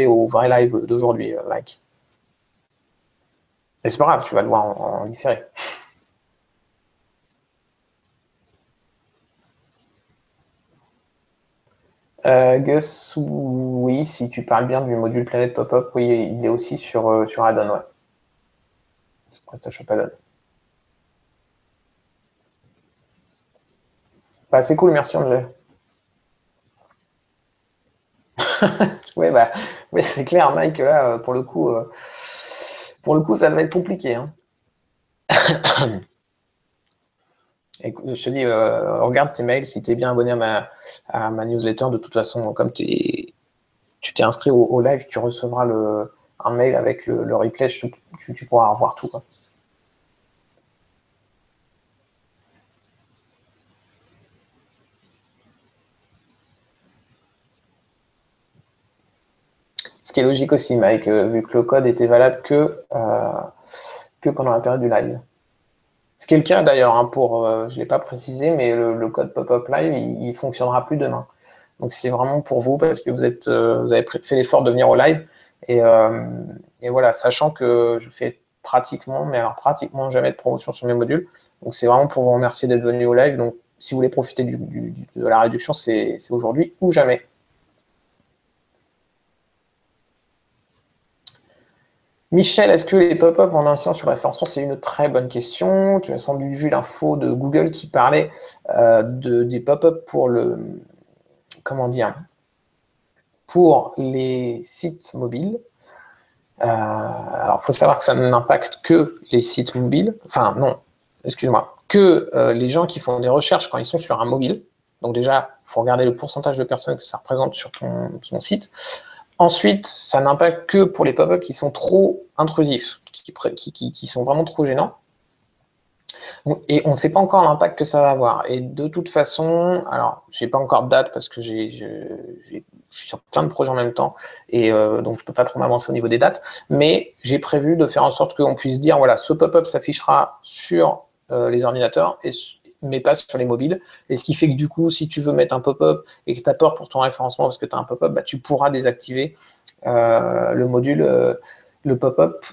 au vrai live d'aujourd'hui, Mike. Mais c'est pas grave, tu vas le voir en différé. Gus, oui, si tu parles bien du module Planet Pop-up, oui, il est aussi sur Addon, ouais. Sur PrestaShop Addon. Bah, c'est cool, merci André. Ouais, bah, ouais, c'est clair, Mike, là, pour le coup, ça va être compliqué. Hein. Écoute, je te dis, regarde tes mails, si tu es bien abonné à ma newsletter, de toute façon, comme tu t'es inscrit au live, tu recevras un mail avec le replay, tu pourras revoir tout. Quoi. Ce qui est logique aussi, Mike, vu que le code était valable que pendant la période du live. Ce qui est le cas d'ailleurs, hein, je ne l'ai pas précisé, mais le code pop-up live, il fonctionnera plus demain. Donc c'est vraiment pour vous parce que vous avez fait l'effort de venir au live. Et voilà, sachant que je fais pratiquement jamais de promotion sur mes modules. Donc c'est vraiment pour vous remercier d'être venu au live. Donc si vous voulez profiter de la réduction, c'est aujourd'hui ou jamais. Michel, est-ce que les pop-up ont incidence sur le référencement? C'est une très bonne question. Tu as sans doute vu l'info de Google qui parlait des pop-up pour pour les sites mobiles. Alors, il faut savoir que ça n'impacte que les sites mobiles. Enfin, non, excuse-moi. Que les gens qui font des recherches quand ils sont sur un mobile. Donc déjà, il faut regarder le pourcentage de personnes que ça représente sur ton site. Ensuite, ça n'impacte que pour les pop-up qui sont trop intrusifs, qui sont vraiment trop gênants. Et on ne sait pas encore l'impact que ça va avoir. Et de toute façon, alors, j'ai pas encore de date parce que je suis sur plein de projets en même temps et donc je peux pas trop m'avancer au niveau des dates. Mais j'ai prévu de faire en sorte qu'on puisse dire voilà, ce pop-up s'affichera sur les ordinateurs mais pas sur les mobiles. Et ce qui fait que du coup, si tu veux mettre un pop-up et que tu as peur pour ton référencement parce que tu as un pop-up, bah, tu pourras désactiver le module, le pop-up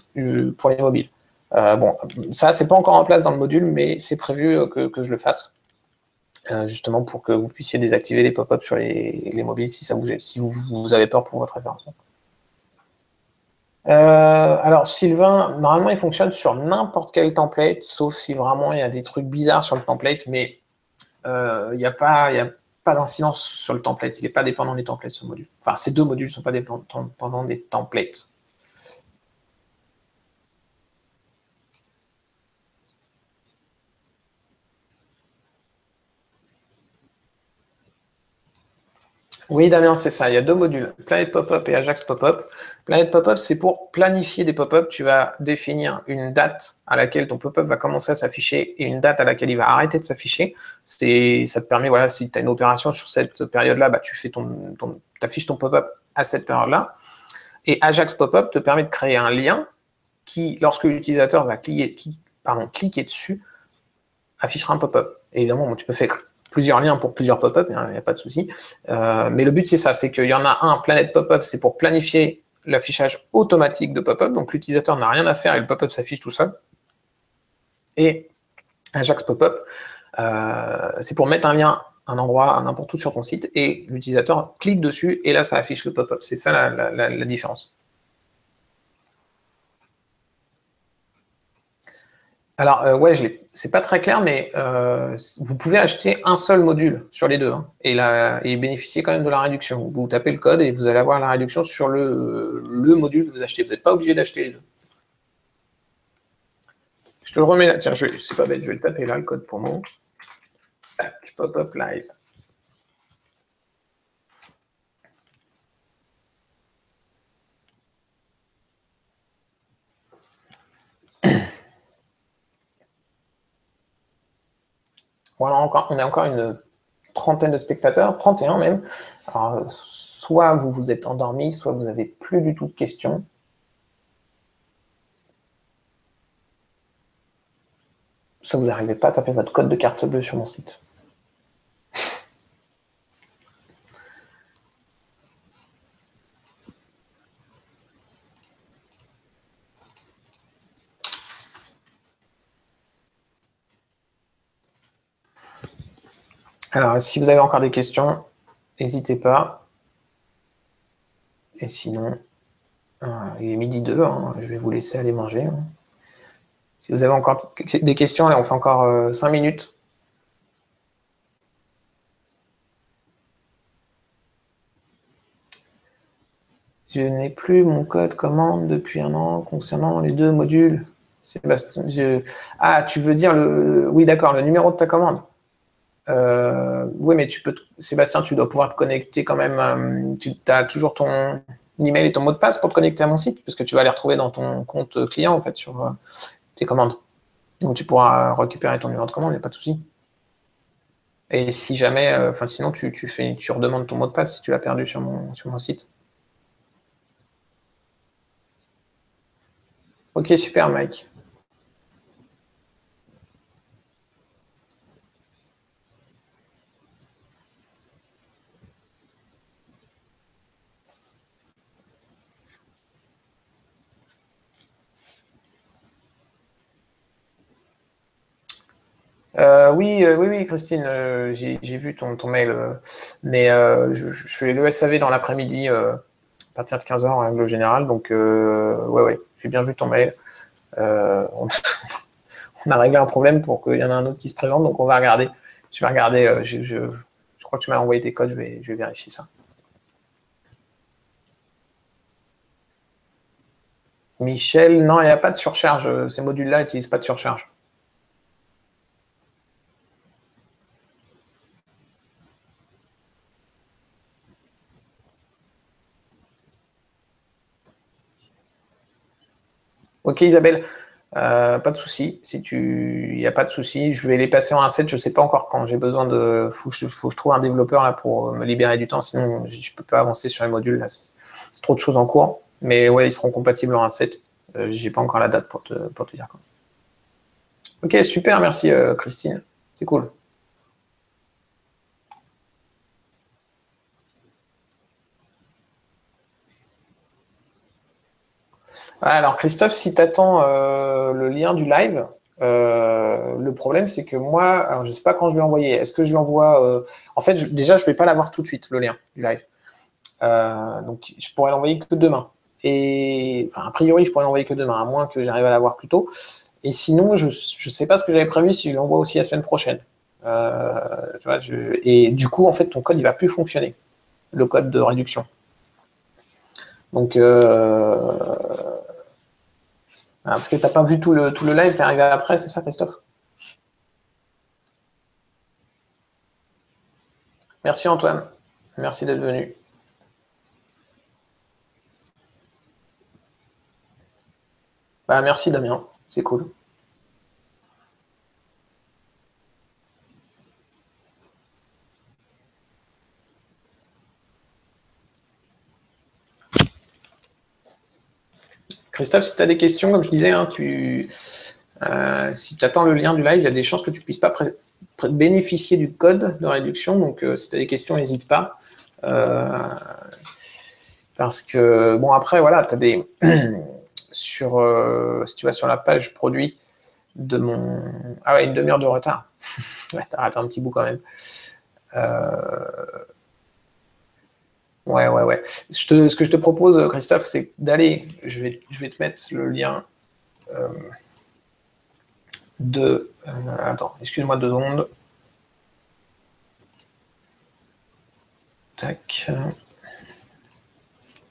pour les mobiles. Bon, ça, c'est pas encore en place dans le module, mais c'est prévu que je le fasse, justement pour que vous puissiez désactiver les pop-up sur les mobiles si ça bougeait, si vous avez peur pour votre référencement. Alors, Sylvain, normalement, il fonctionne sur n'importe quel template, sauf si vraiment il y a des trucs bizarres sur le template, mais il n'y a pas d'incidence sur le template. Il n'est pas dépendant des templates, ce module. Enfin, ces deux modules ne sont pas dépendants des templates. Oui, Damien, c'est ça. Il y a deux modules, Planet Pop-up et Ajax Pop-up. Planet Pop-up, c'est pour planifier des pop-up. Tu vas définir une date à laquelle ton pop-up va commencer à s'afficher et une date à laquelle il va arrêter de s'afficher. Ça te permet, voilà, si tu as une opération sur cette période-là, bah, tu affiches ton pop-up à cette période-là. Et Ajax Pop-up te permet de créer un lien qui, lorsque l'utilisateur va cliquer dessus, affichera un pop-up. Évidemment, tu peux faire plusieurs liens pour plusieurs pop-up, il n'y a pas de souci. Mais le but, c'est ça, c'est qu'il y en a un, Planet Pop-up, c'est pour planifier l'affichage automatique de pop-up, donc l'utilisateur n'a rien à faire et le pop-up s'affiche tout seul. Et Ajax Pop-up, c'est pour mettre un lien, un endroit, n'importe où sur ton site, et l'utilisateur clique dessus, et là, ça affiche le pop-up. C'est ça la différence. Alors, ouais, c'est pas très clair, mais vous pouvez acheter un seul module sur les deux, hein, et bénéficier quand même de la réduction. Vous tapez le code et vous allez avoir la réduction sur le module que vous achetez. Vous n'êtes pas obligé d'acheter les deux. Je te le remets là. Tiens, c'est pas bête, je vais le taper là, le code pour moi. Tac, pop-up live. Voilà, on est encore une trentaine de spectateurs, 31 même. Alors, soit vous vous êtes endormis, soit vous n'avez plus du tout de questions. Ça, vous n'arrivez pas à taper votre code de carte bleue sur mon site. Alors, si vous avez encore des questions, n'hésitez pas. Et sinon, il est midi 2, hein, je vais vous laisser aller manger. Hein. Si vous avez encore des questions, allez, on fait encore 5 minutes. Je n'ai plus mon code commande depuis un an concernant les deux modules. Sébastien, Ah, tu veux dire le... Oui, d'accord, le numéro de ta commande. Oui, mais Sébastien, tu dois pouvoir te connecter quand même. Tu as toujours ton email et ton mot de passe pour te connecter à mon site, parce que tu vas les retrouver dans ton compte client, en fait, sur tes commandes. Donc, tu pourras récupérer ton numéro de commande, il n'y a pas de souci. Et si jamais, sinon, tu redemandes ton mot de passe si tu l'as perdu sur mon site. Ok, super, Mike. Oui, Christine, j'ai vu ton mail, mais je fais le SAV dans l'après-midi à partir de 15h en règle générale, donc ouais, j'ai bien vu ton mail. On a réglé un problème pour qu'il y en a un autre qui se présente, donc on va regarder. Je vais regarder, je crois que tu m'as envoyé tes codes, je vais vérifier ça. Michel, non, il n'y a pas de surcharge, ces modules-là n'utilisent pas de surcharge. Ok, Isabelle, pas de souci. Il n'y a pas de souci. Je vais les passer en 1.7. Je ne sais pas encore quand. J'ai besoin de. Faut que je trouve un développeur là pour me libérer du temps. Sinon, je ne peux pas avancer sur les modules. Là, c'est trop de choses en cours. Mais ouais, ils seront compatibles en 1.7. J'ai pas encore la date pour te dire quoi. Ok, super. Merci, Christine. C'est cool. Alors, Christophe, si tu attends le lien du live, le problème, c'est que moi, alors, je ne sais pas quand je vais l'envoyer. Est-ce que je l'envoie En fait, déjà, je ne vais pas l'avoir tout de suite, le lien du live. Donc, je pourrais l'envoyer que demain. Et, a priori, je pourrais l'envoyer que demain, à moins que j'arrive à l'avoir plus tôt. Et sinon, je ne sais pas ce que j'avais prévu si je l'envoie aussi la semaine prochaine. Et du coup, en fait, ton code, il ne va plus fonctionner, le code de réduction. Donc, parce que tu n'as pas vu tout le live, tu es arrivé après, c'est ça, Christophe? Merci, Antoine. Merci d'être venu. Merci, Damien. C'est cool. Christophe, si tu as des questions, comme je disais, hein, si tu attends le lien du live, il y a des chances que tu ne puisses pas bénéficier du code de réduction. Donc, si tu as des questions, n'hésite pas. Parce que, bon, après, voilà, tu as des... si tu vas sur la page produit de mon... Ah ouais, une demi-heure de retard. Ouais, t'as raté un petit bout quand même. Ouais. Ce que je te propose, Christophe, c'est d'aller... Je vais te mettre le lien de... attends, excuse-moi 2 secondes. Tac.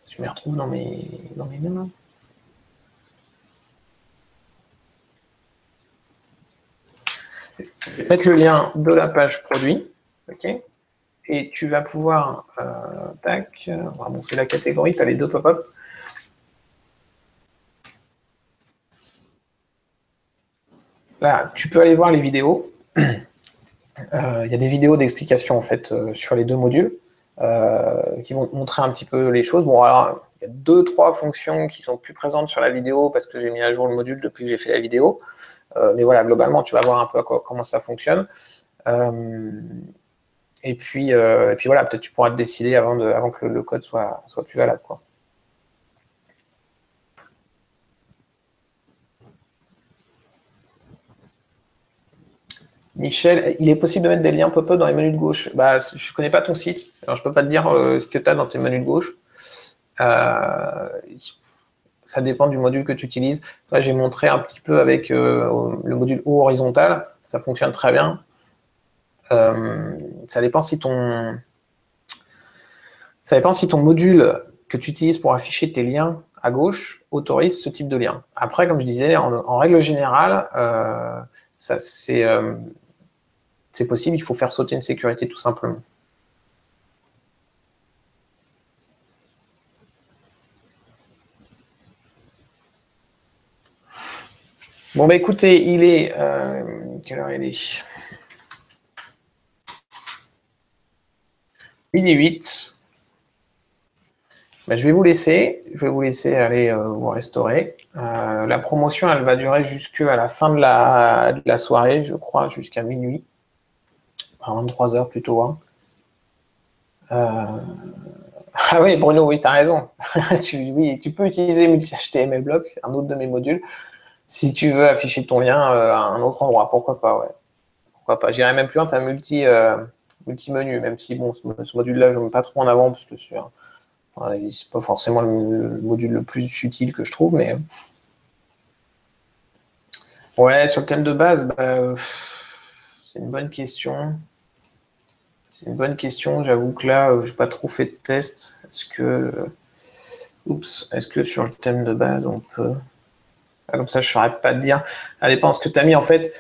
Je me retrouve dans mes mails. Je vais mettre le lien de la page produit. OK. Et tu vas pouvoir... tac. Bon, c'est la catégorie, tu as les 2 pop-up. Là, tu peux aller voir les vidéos. Il y a des vidéos d'explication en fait sur les 2 modules qui vont te montrer un petit peu les choses. Bon, alors, il y a 2-3 fonctions qui sont plus présentes sur la vidéo parce que j'ai mis à jour le module depuis que j'ai fait la vidéo. Mais voilà, globalement, tu vas voir un peu comment ça fonctionne. Et puis voilà, peut-être tu pourras te décider avant que le code soit plus valable, quoi. Michel, il est possible de mettre des liens pop-up dans les menus de gauche. Bah, je ne connais pas ton site, alors je ne peux pas te dire ce que tu as dans tes menus de gauche. Ça dépend du module que tu utilises. Là, j'ai montré un petit peu avec le module haut horizontal. Ça fonctionne très bien. Ça dépend si ton module que tu utilises pour afficher tes liens à gauche autorise ce type de lien. Après, comme je disais, en règle générale, c'est possible. Il faut faire sauter une sécurité tout simplement. Bon, bah écoutez, il est... quelle heure il est? 8h08. Bah, je vais vous laisser aller vous restaurer. La promotion, elle va durer jusqu'à la fin de la soirée, je crois, jusqu'à minuit. À 23h plutôt. Hein. Ah oui, Bruno, oui, tu as raison. Oui, tu peux utiliser multi-HTML block, un autre de mes modules, si tu veux afficher ton lien à un autre endroit. Pourquoi pas, ouais. Pourquoi pas. J'irais même plus loin, tu as multi-menu, même si bon, ce module-là, je ne mets pas trop en avant, parce que c'est pas forcément le module le plus utile que je trouve, mais... Ouais, sur le thème de base, c'est une bonne question. C'est une bonne question. J'avoue que là, je n'ai pas trop fait de test. Est-ce que sur le thème de base, on peut... Ah, comme ça, je ne saurais pas te dire. Ça dépend ce que tu as mis, en fait.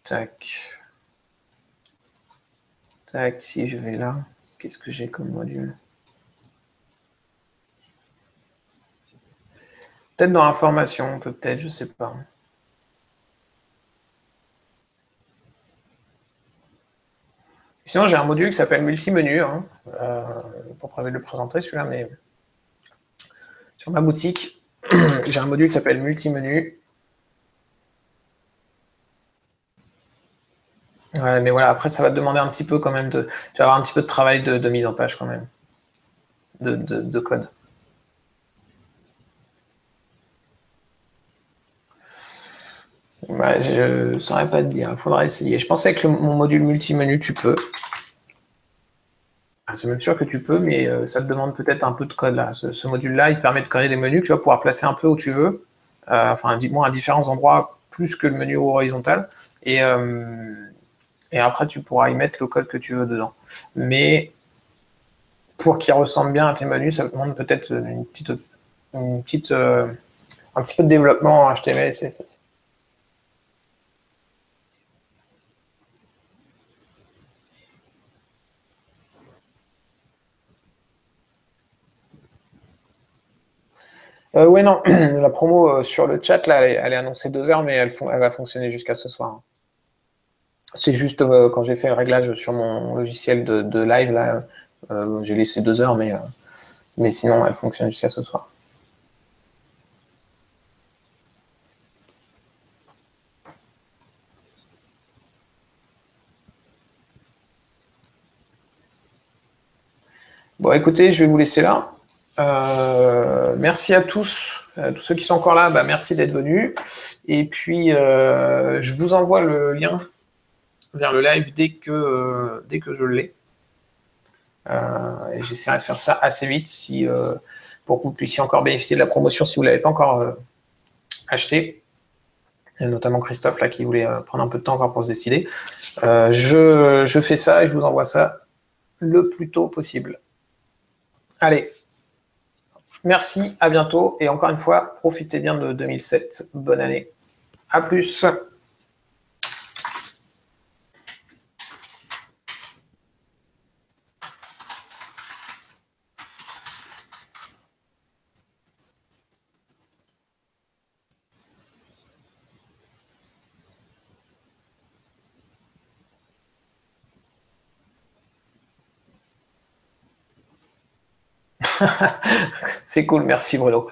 Tac. Tac, si je vais là, qu'est-ce que j'ai comme module? Peut-être dans information, peut-être, je ne sais pas. Sinon, j'ai un module qui s'appelle multi-menu. Hein. Pour prévoir de le présenter, celui-là, mais sur ma boutique, j'ai un module qui s'appelle multi-menu. Ouais, mais voilà, après, ça va te demander un petit peu quand même tu vas avoir un petit peu de travail de mise en page quand même, de code. Ouais, je ne saurais pas te dire, il faudra essayer. Je pensais que mon module multi-menu, tu peux. C'est même sûr que tu peux, mais ça te demande peut-être un peu de code là. Ce module-là, il te permet de créer des menus que tu vas pouvoir placer un peu où tu veux, enfin, dis-moi à différents endroits, plus que le menu horizontal. Et après, tu pourras y mettre le code que tu veux dedans. Mais pour qu'il ressemble bien à tes menus, ça te demande peut-être un petit peu de développement en HTML et CSS. Ouais, non, la promo sur le chat, là, elle est annoncée 2 heures, mais elle va fonctionner jusqu'à ce soir. C'est juste quand j'ai fait le réglage sur mon logiciel de live, là, j'ai laissé 2 heures, mais Mais sinon, elle fonctionne jusqu'à ce soir. Bon, écoutez, je vais vous laisser là. Merci à tous ceux qui sont encore là, merci d'être venus. Et puis, je vous envoie le lien vers le live dès que je l'ai. Et j'essaierai de faire ça assez vite pour que vous puissiez encore bénéficier de la promotion si vous ne l'avez pas encore acheté. Et notamment Christophe là, qui voulait prendre un peu de temps encore pour se décider. Je fais ça et je vous envoie ça le plus tôt possible. Allez, merci, à bientôt. Et encore une fois, profitez bien de 2007. Bonne année. À plus. C'est cool, merci Bruno.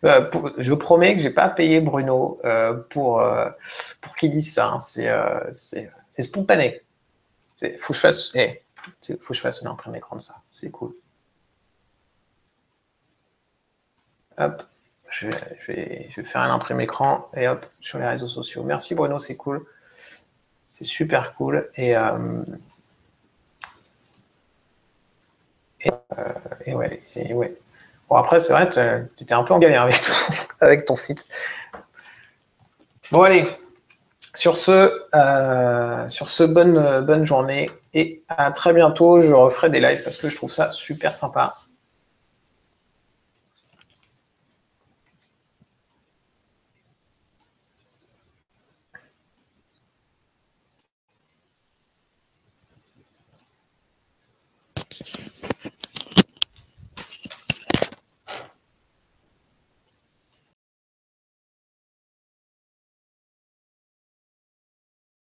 Je promets que je n'ai pas payé Bruno pour qu'il dise ça. Hein. C'est spontané. Faut que je fasse une imprime écran de ça. C'est cool. Hop, je vais faire un imprime écran et hop, sur les réseaux sociaux. Merci Bruno, c'est cool. C'est super cool. Et ouais, ouais. Bon, après, c'est vrai, tu étais un peu en galère avec ton site. Bon, allez. Sur ce, bonne journée et à très bientôt. Je referai des lives parce que je trouve ça super sympa.